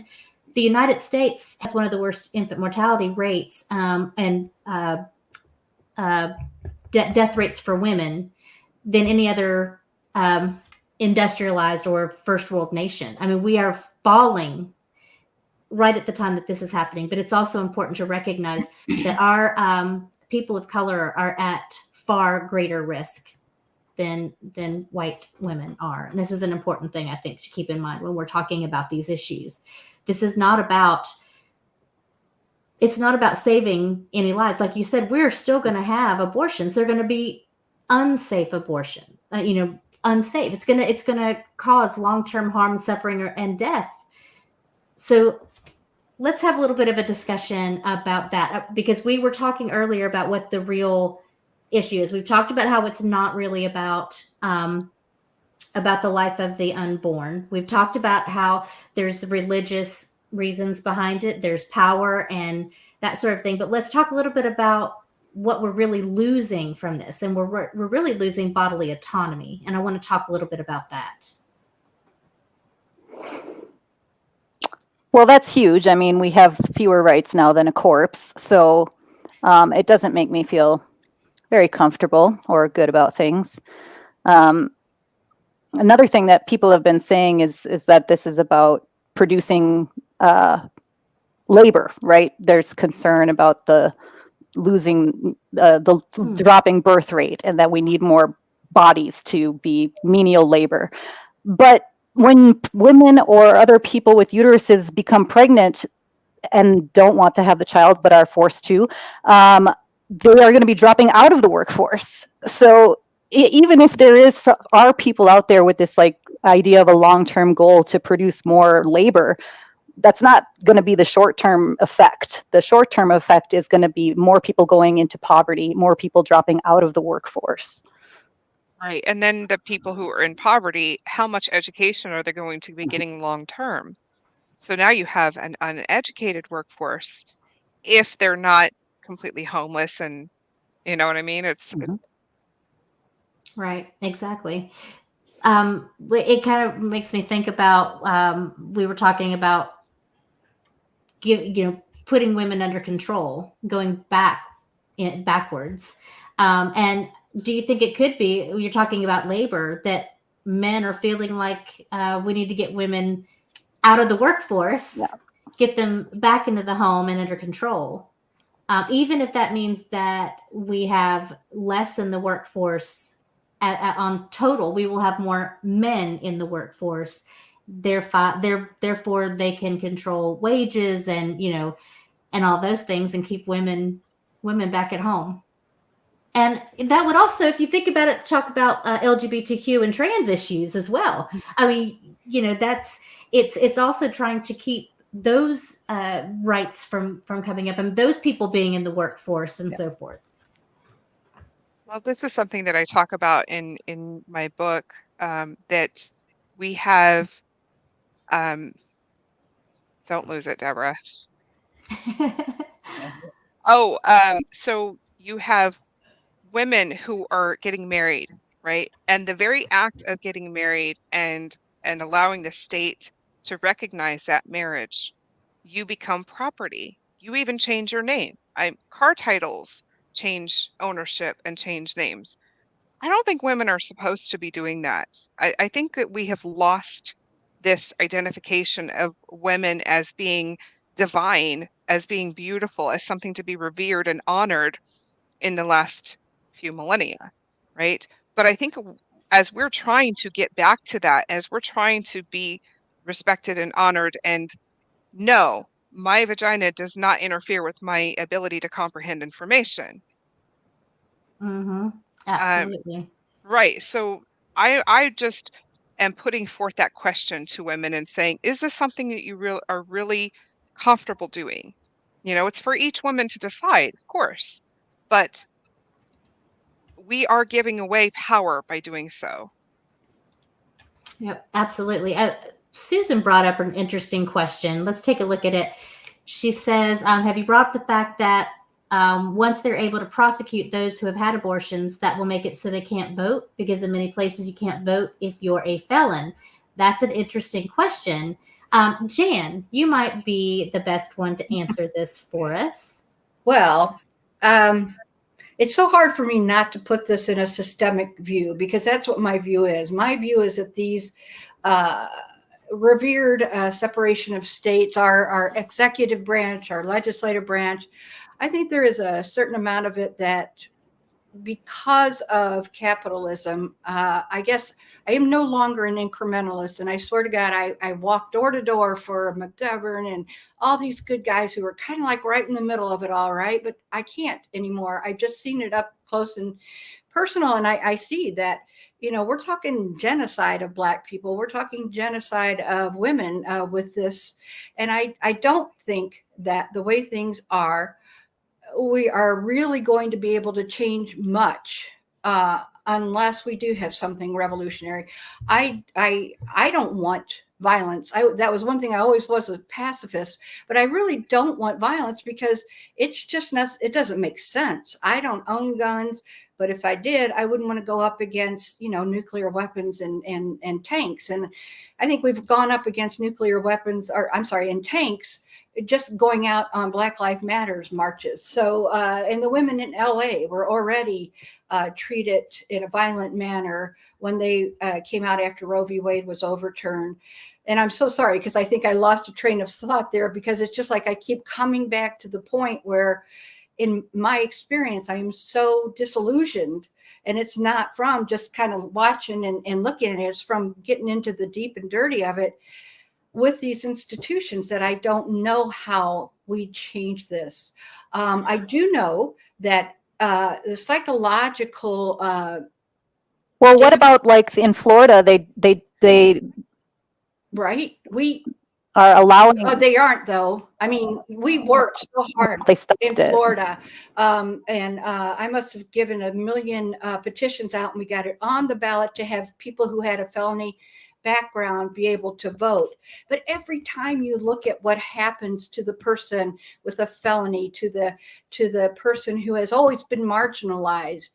the United States has one of the worst infant mortality rates and death rates for women than any other industrialized or first world nation. I mean, we are falling right at the time that this is happening, but it's also important to recognize that our people of color are at far greater risk than white women are. And this is an important thing, I think, to keep in mind when we're talking about these issues. This is not about, it's not about saving any lives. Like you said, we're still going to have abortions. They're going to be unsafe abortion, unsafe. It's going to cause long-term harm, suffering, and death. So let's have a little bit of a discussion about that, because we were talking earlier about what the real issue is. We've talked about how it's not really about the life of the unborn. We've talked about how there's the religious reasons behind it. There's power and that sort of thing. But let's talk a little bit about what we're really losing from this. And we're really losing bodily autonomy. And I want to talk a little bit about that. Well, that's huge. I mean, we have fewer rights now than a corpse. So it doesn't make me feel very comfortable or good about things. Another thing that people have been saying is that this is about producing labor, right? There's concern about the losing, the dropping birth rate, and that we need more bodies to be menial labor. But when women or other people with uteruses become pregnant and don't want to have the child but are forced to, they are going to be dropping out of the workforce. So even if are people out there with this like idea of a long-term goal to produce more labor, that's not going to be the short-term effect. The short-term effect is going to be more people going into poverty, more people dropping out of the workforce. Right. And then the people who are in poverty, how much education are they going to be getting long term? So now you have an uneducated workforce if they're not completely homeless, and you know what I mean? It's Right, exactly. It kind of makes me think about, we were talking about putting women under control, going backwards. And do you think it could be, you're talking about labor, that men are feeling like we need to get women out of the workforce, get them back into the home and under control? Even if that means that we have less in the workforce on total, we will have more men in the workforce. Therefore, they can control wages and and all those things, and keep women back at home. And that would also, if you think about it, talk about LGBTQ and trans issues as well. I mean, it's also trying to keep those rights from coming up, and those people being in the workforce and so forth. Well, this is something that I talk about in my book, that we have. Don't lose it, Deborah. So you have women who are getting married, right? And the very act of getting married and allowing the state to recognize that marriage, you become property. You even change your name. Car titles change ownership and change names. I don't think women are supposed to be doing that. I think that we have lost this identification of women as being divine, as being beautiful, as something to be revered and honored in the last few millennia, right? But I think as we're trying to get back to that, as we're trying to be respected and honored, and no, my vagina does not interfere with my ability to comprehend information. Mm-hmm. Absolutely. Right. So I just am putting forth that question to women and saying, is this something that you are really comfortable doing? It's for each woman to decide, of course, but we are giving away power by doing so. Yep, absolutely. Susan brought up an interesting question. Let's take a look at it. She says, have you brought up the fact that Once they're able to prosecute those who have had abortions, that will make it so they can't vote, because in many places you can't vote if you're a felon. That's an interesting question. Jan, you might be the best one to answer this for us. Well, it's so hard for me not to put this in a systemic view, because that's what my view is. My view is that these revered separation of states, our executive branch, our legislative branch, I think there is a certain amount of it that, because of capitalism, I guess I am no longer an incrementalist. And I swear to God, I walk door to door for McGovern and all these good guys who are kind of like right in the middle of it all, right? But I can't anymore. I've just seen it up close and personal. And I see that, we're talking genocide of Black people. We're talking genocide of women with this. And I don't think that the way things are, we are really going to be able to change much unless we do have something revolutionary. I don't want violence. That was one thing I always was a pacifist, but I really don't want violence, because it's just not, it doesn't make sense. I don't own guns, but if I did, I wouldn't want to go up against, nuclear weapons and tanks. And I think we've gone up against nuclear weapons, and tanks, just going out on Black Lives Matters marches. So, and the women in LA were already treated in a violent manner when they came out after Roe v. Wade was overturned. And I'm so sorry, because I think I lost a train of thought there, because it's just like I keep coming back to the point where, in my experience, I am so disillusioned. And it's not from just kind of watching and looking at it, it's from getting into the deep and dirty of it with these institutions, that I don't know how we change this. I do know that the psychological. Well, what about like in Florida? They right. We are allowing. Oh, they aren't, though. I mean, we worked so hard They stopped in it. Florida. And I must have given 1 million petitions out, and we got it on the ballot to have people who had a felony background be able to vote. But every time you look at what happens to the person with a felony, to the person who has always been marginalized,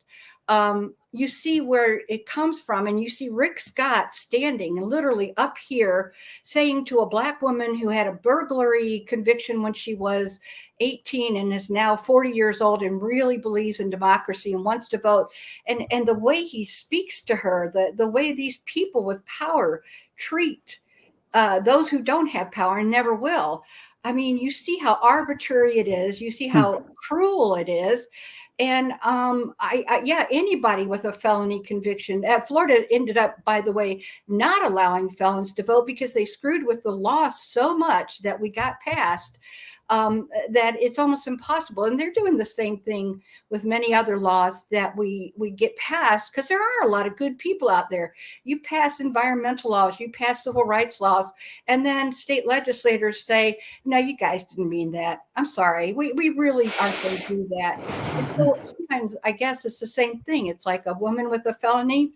you see where it comes from. And you see Rick Scott standing literally up here saying to a Black woman who had a burglary conviction when she was 18 and is now 40 years old and really believes in democracy and wants to vote. And the way he speaks to her, the way these people with power treat those who don't have power and never will. I mean, you see how arbitrary it is. You see how cruel it is. And anybody with a felony conviction. Florida ended up, by the way, not allowing felons to vote, because they screwed with the law so much that we got passed that it's almost impossible. And they're doing the same thing with many other laws that we get passed, because there are a lot of good people out there. You pass environmental laws, you pass civil rights laws, and then state legislators say, no, you guys didn't mean that. I'm sorry. We really aren't going to do that. And so sometimes I guess it's the same thing. It's like a woman with a felony,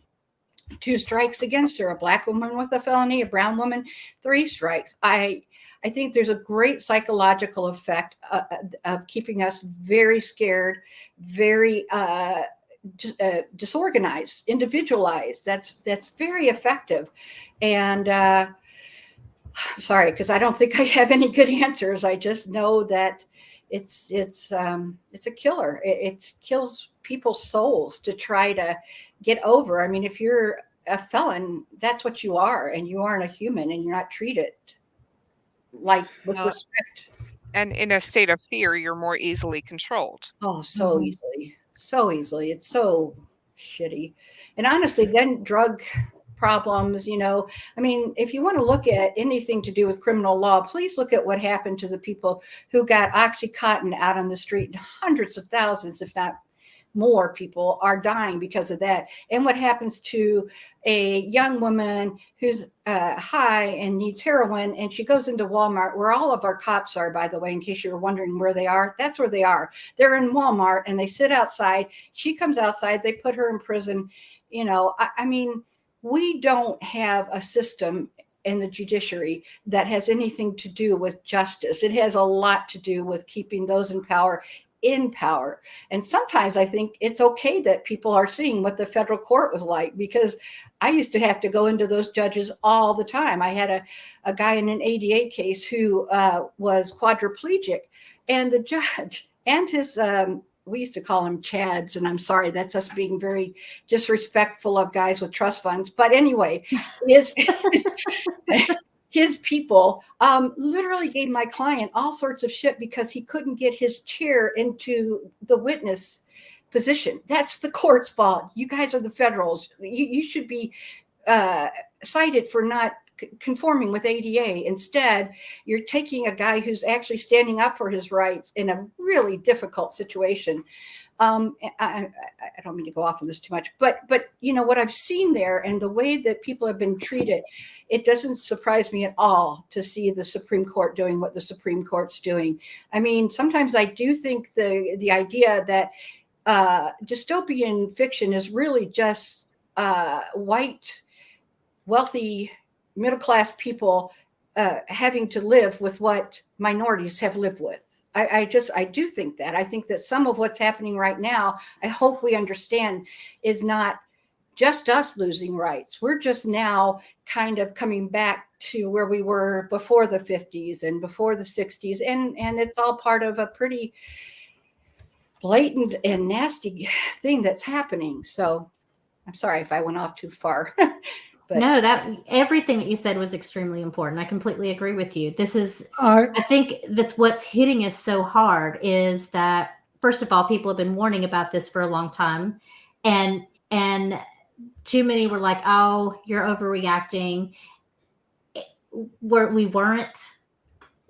2 strikes against her. A Black woman with a felony, a brown woman, 3 strikes. I think there's a great psychological effect of keeping us very scared, very disorganized, individualized. That's very effective. And sorry, because I don't think I have any good answers. I just know that it's a killer. It kills people's souls to try to get over. I mean, if you're a felon, that's what you are, and you aren't a human, and you're not treated like with respect. And in a state of fear, you're more easily controlled. Oh, so easily. It's so shitty. And honestly, then drug problems, I mean, if you want to look at anything to do with criminal law, please look at what happened to the people who got Oxycontin out on the street. Hundreds of thousands, if not more, people are dying because of that. And what happens to a young woman who's high and needs heroin, and she goes into Walmart, where all of our cops are, by the way, in case you're wondering where they are. That's where they are. They're in Walmart, and they sit outside. She comes outside. They put her in prison. I mean, we don't have a system in the judiciary that has anything to do with justice. It has a lot to do with keeping those in power in power. And sometimes I think it's okay that people are seeing what the federal court was like, because I used to have to go into those judges all the time. I had a guy in an ADA case who was quadriplegic, and the judge and his, we used to call him Chads, and I'm sorry, that's us being very disrespectful of guys with trust funds. But anyway, his people literally gave my client all sorts of shit because he couldn't get his chair into the witness position. That's the court's fault. You guys are the federals. You should be cited for not conforming with ADA. Instead, you're taking a guy who's actually standing up for his rights in a really difficult situation. I don't mean to go off on this too much, but you know what I've seen there and the way that people have been treated, it doesn't surprise me at all to see the Supreme Court doing what the Supreme Court's doing. I mean, sometimes I do think the idea that dystopian fiction is really just white, wealthy, middle-class people having to live with what minorities have lived with. I do think that. I think that some of what's happening right now, I hope we understand, is not just us losing rights. We're just now kind of coming back to where we were before the 50s and before the 60s. And it's all part of a pretty blatant and nasty thing that's happening. So I'm sorry if I went off too far. But no, that everything that you said was extremely important. I completely agree with you. This is, I think that's what's hitting us so hard is that, first of all, people have been warning about this for a long time, and too many were like, "Oh, you're overreacting." We weren't.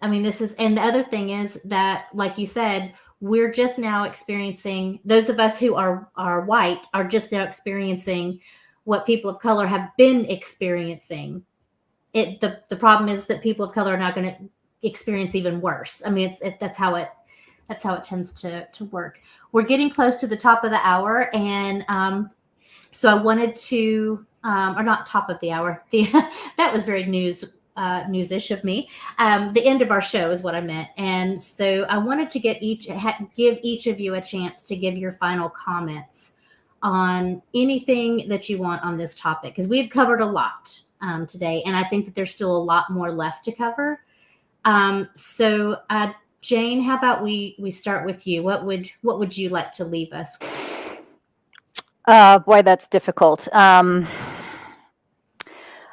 I mean, this is, and the other thing is that, like you said, we're just now experiencing. Those of us who are white are just now experiencing what people of color have been experiencing. The problem is that people of color are now going to experience even worse. I mean, that's how it tends to work. We're getting close to the top of the hour, and so I wanted to, or not top of the hour. That was very news-ish of me. The end of our show is what I meant, and so I wanted to give each of you a chance to give your final comments on anything that you want on this topic, because we've covered a lot today, and I think that there's still a lot more left to cover. So Jane, how about we start with you? What would you like to leave us with? Boy, that's difficult. I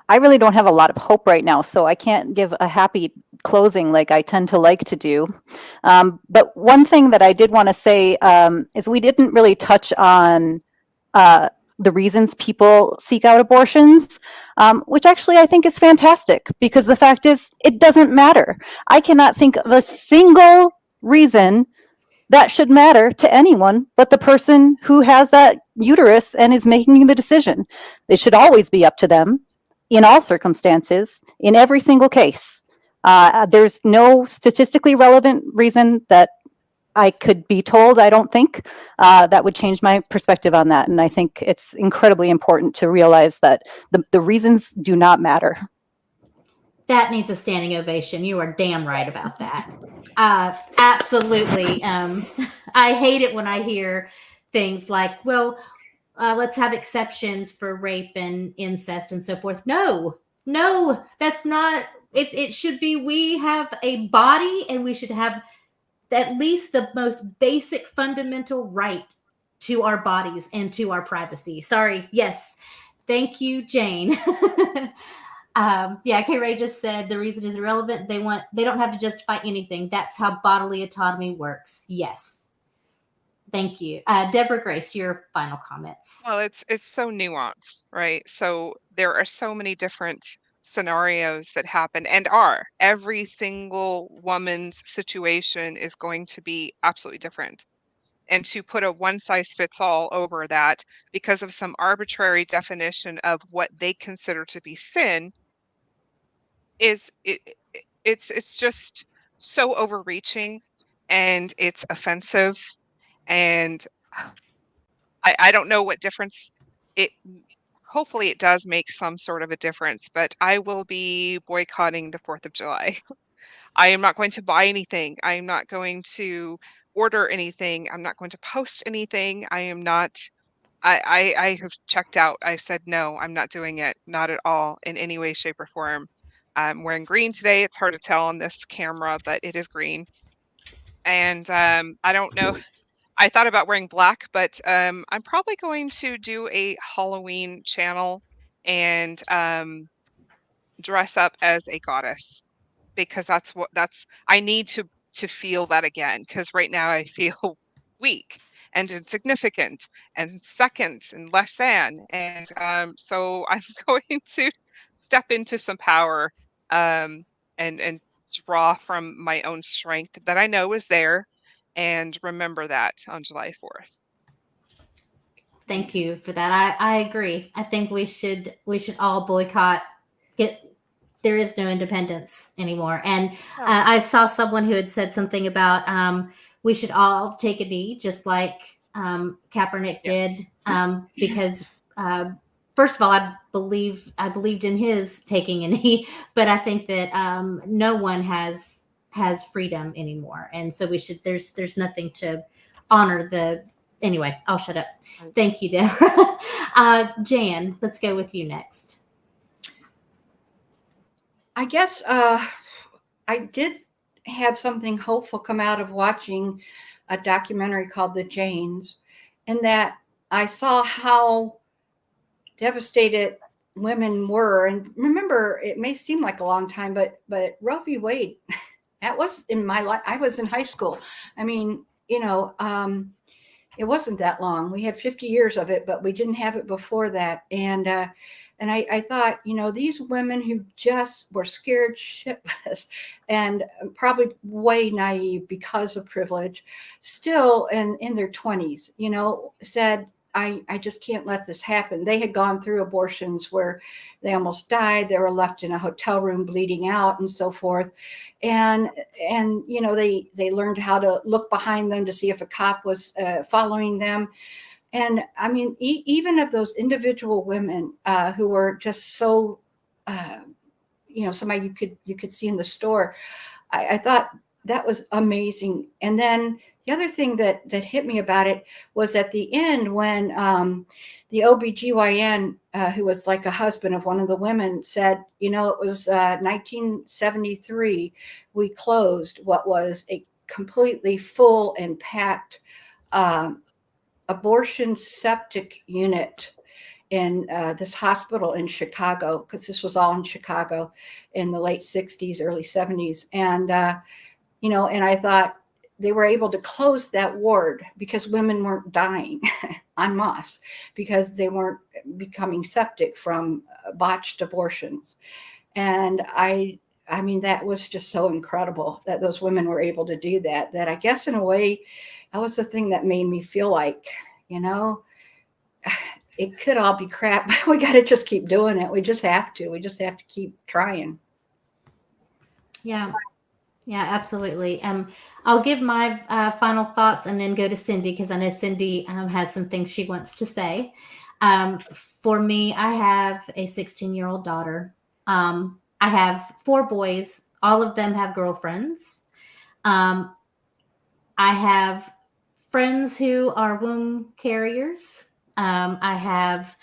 really don't have a lot of hope right now, so I can't give a happy closing like I tend to like to do. But one thing that I did want to say is we didn't really touch on the reasons people seek out abortions, which actually I think is fantastic, because the fact is it doesn't matter. I cannot think of a single reason that should matter to anyone but the person who has that uterus and is making the decision. It should always be up to them in all circumstances, in every single case. There's no statistically relevant reason that I could be told, I don't think, that would change my perspective on that. And I think it's incredibly important to realize that the reasons do not matter. That needs a standing ovation. You are damn right about that. Absolutely. I hate it when I hear things like, well, let's have exceptions for rape and incest and so forth. No, that's not, it should be, we have a body and we should have at least the most basic fundamental right to our bodies and to our privacy. Sorry. Yes. Thank you, Jane. K. Ray just said the reason is irrelevant. They don't have to justify anything. That's how bodily autonomy works. Yes. Thank you. Deborah Grace, your final comments. Well, it's so nuanced, right? So there are so many different scenarios that happen and are. Every single woman's situation is going to be absolutely different. And to put a one size fits all over that because of some arbitrary definition of what they consider to be sin it's just so overreaching, and it's offensive, and I don't know what difference it. Hopefully it does make some sort of a difference, but I will be boycotting the 4th of July. I am not going to buy anything. I am not going to order anything. I'm not going to post anything. I am not. I have checked out. I said no. I'm not doing it. Not at all in any way, shape, or form. I'm wearing green today. It's hard to tell on this camera, but it is green. And I don't know. I thought about wearing black, but I'm probably going to do a Halloween channel and dress up as a goddess, because that's I need to feel that again, because right now I feel weak and insignificant and second and less than, and so I'm going to step into some power, and draw from my own strength that I know is there, and remember that on July 4th. Thank you for that. I agree. I think we should all boycott. There is no independence anymore. And I saw someone who had said something about we should all take a knee, just like Kaepernick Yes. did, because first of all, I believed in his taking a knee, but I think that no one has freedom anymore, and so we should. There's nothing to honor the. Anyway, I'll shut up. Thank you, Deborah. Jan, let's go with you next. I guess I did have something hopeful come out of watching a documentary called The Janes, in that I saw how devastated women were. And remember, it may seem like a long time, but Roe v. Wade, that was in my life. I was in high school. I mean, it wasn't that long. We had 50 years of it, but we didn't have it before that. And I thought, these women who just were scared shitless and probably way naive because of privilege, still in their 20s, said, I just can't let this happen. They had gone through abortions where they almost died. They were left in a hotel room bleeding out and so forth. And they learned how to look behind them to see if a cop was following them. And I mean, even of those individual women who were just so, somebody you could see in the store, I thought that was amazing. And then the other thing that hit me about it was at the end when the OBGYN, who was like a husband of one of the women, said, it was 1973, we closed what was a completely full and packed abortion septic unit in this hospital in Chicago, because this was all in Chicago in the late 60s, early 70s. And, and I thought they were able to close that ward because women weren't dying en masse, because they weren't becoming septic from botched abortions. And I mean, that was just so incredible that those women were able to do that, that I guess in a way, that was the thing that made me feel like, it could all be crap, but we got to just keep doing it. We just have to keep trying. Yeah, absolutely. I'll give my final thoughts and then go to Cindy, because I know Cindy has some things she wants to say. For me, I have a 16-year-old daughter. I have 4 boys. All of them have girlfriends. I have friends who are womb carriers. I have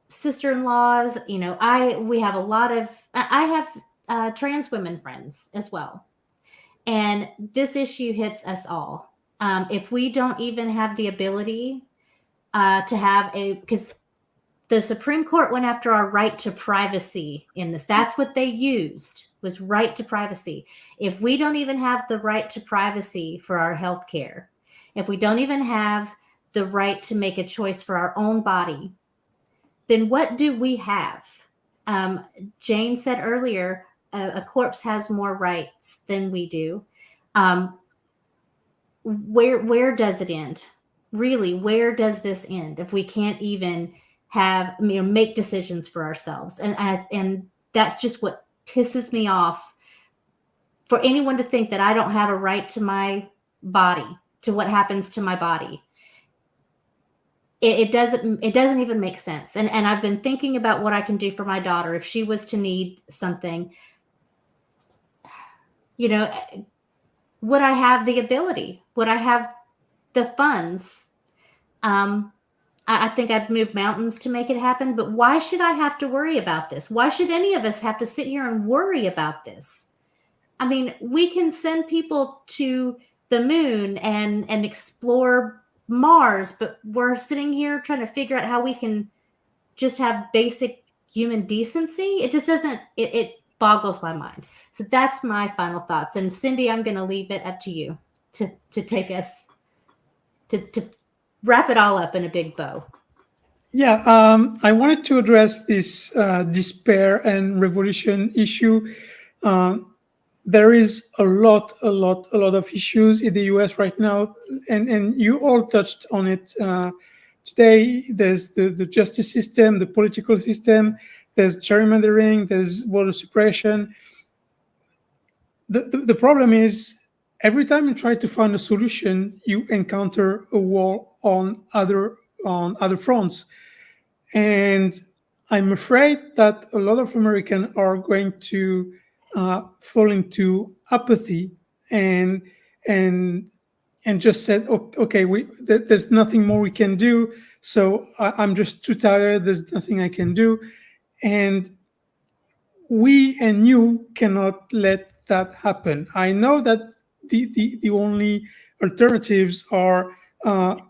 sister-in-laws. We have a lot of. I have trans women friends as well, and this issue hits us all. If we don't even have the ability to have because the Supreme Court went after our right to privacy in this. That's what they used, was right to privacy. If we don't even have the right to privacy for our health care, if we don't even have the right to make a choice for our own body, then what do we have? Jane said earlier, a corpse has more rights than we do. Where does it end? Really, where does this end if we can't even have make decisions for ourselves? And that's just what pisses me off, for anyone to think that I don't have a right to my body, to what happens to my body. It doesn't even make sense. And I've been thinking about what I can do for my daughter if she was to need something. would I have the ability? Would I have the funds? I think I'd move mountains to make it happen, but why should I have to worry about this? Why should any of us have to sit here and worry about this? I mean, we can send people to the moon and explore Mars, but we're sitting here trying to figure out how we can just have basic human decency. It just doesn't, it boggles my mind. So that's my final thoughts. And Cindy, I'm going to leave it up to you to take us, to wrap it all up in a big bow. Yeah, I wanted to address this despair and revolution issue. There is a lot of issues in the US right now, and you all touched on it today. There's the justice system, the political system, there's gerrymandering, there's voter suppression. The problem is, every time you try to find a solution, you encounter a war on other fronts. And I'm afraid that a lot of Americans are going to fall into apathy and just said, okay, there's nothing more we can do. So I'm just too tired. There's nothing I can do. And we and you cannot let that happen. I know that the only alternatives are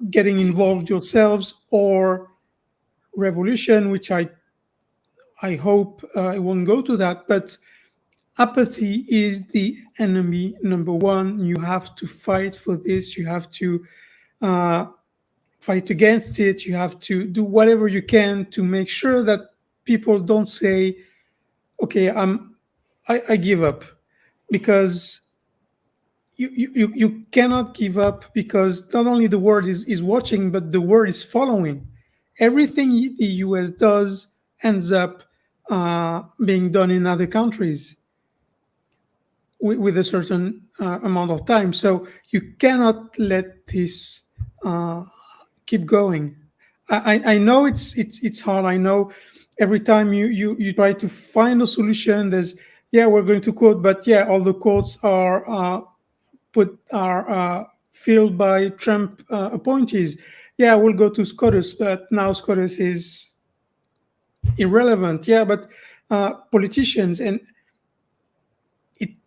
getting involved yourselves or revolution, which I hope it won't go to that. But apathy is the enemy number one. You have to fight for this. You have to fight against it. You have to do whatever you can to make sure that people don't say, okay, I give up. Because you cannot give up, because not only the world is watching, but the world is following. Everything the US does ends up being done in other countries with a certain amount of time. So you cannot let this keep going. I know it's hard. I know every time you try to find a solution, there's, we're going to quote, but all the quotes are filled by Trump appointees. We'll go to SCOTUS, but now SCOTUS is irrelevant. But politicians, and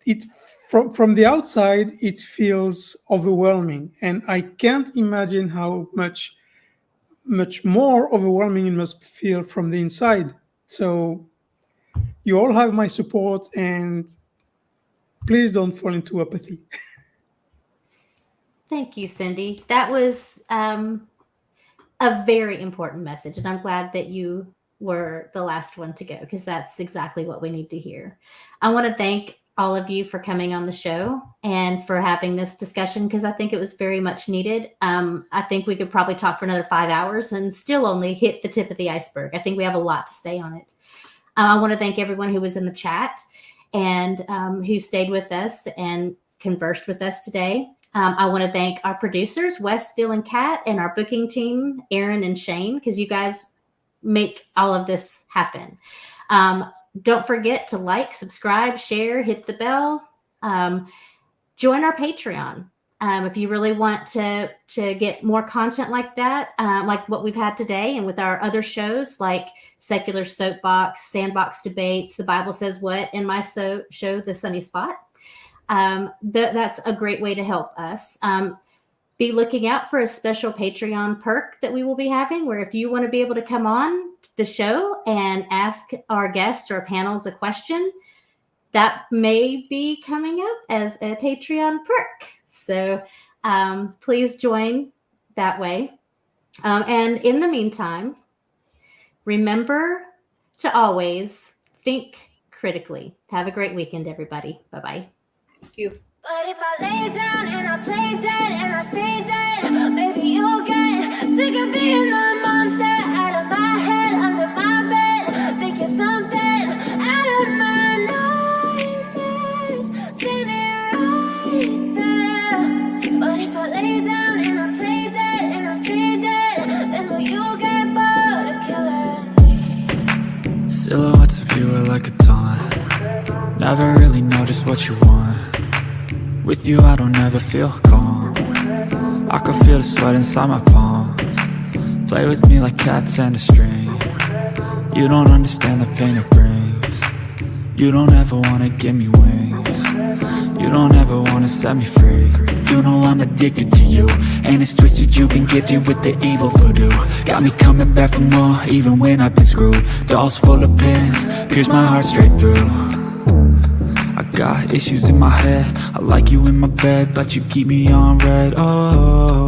it from the outside, it feels overwhelming, and I can't imagine how much more overwhelming it must feel from the inside. So you all have my support, and please don't fall into apathy. Thank you, Cindy. That was a very important message, and I'm glad that you were the last one to go, because that's exactly what we need to hear. I want to thank all of you for coming on the show and for having this discussion, because I think it was very much needed. I think we could probably talk for another 5 hours and still only hit the tip of the iceberg. I think we have a lot to say on it. I want to thank everyone who was in the chat and who stayed with us and conversed with us today. I want to thank our producers, Wes, Phil, and Kat, and our booking team, Aaron and Shane, because you guys make all of this happen. Don't forget to like, subscribe, share, hit the bell. Join our Patreon. If you really want to get more content like that, like what we've had today, and with our other shows like Secular Soapbox, Sandbox Debates, The Bible Says What, and my show, The Sunny Spot. That's a great way to help us. Be looking out for a special Patreon perk that we will be having, where if you want to be able to come on the show and ask our guests or panels a question, that may be coming up as a Patreon perk. So please join that way. And in the meantime, remember to always think critically. Have a great weekend, everybody. Bye-bye. Thank you. But if I lay down and I play dead and I stay dead, baby, you'll get sick of being the monster out of my head, under my bed, thinking something out of my nightmares, standing right there. But if I lay down and I play dead and I stay dead, then will you get bored of killing me? Silhouettes of you are like a taunt. Never really know just what you want. With you I don't ever feel calm. I can feel the sweat inside my palm. Play with me like cats and a string. You don't understand the pain it brings. You don't ever wanna give me wings. You don't ever wanna set me free. You know I'm addicted to you, and it's twisted. You've been gifted with the evil voodoo. Got me coming back for more, even when I've been screwed. Dolls full of pins, pierce my heart straight through. I got issues in my head. I like you in my bed, but you keep me on red. Oh.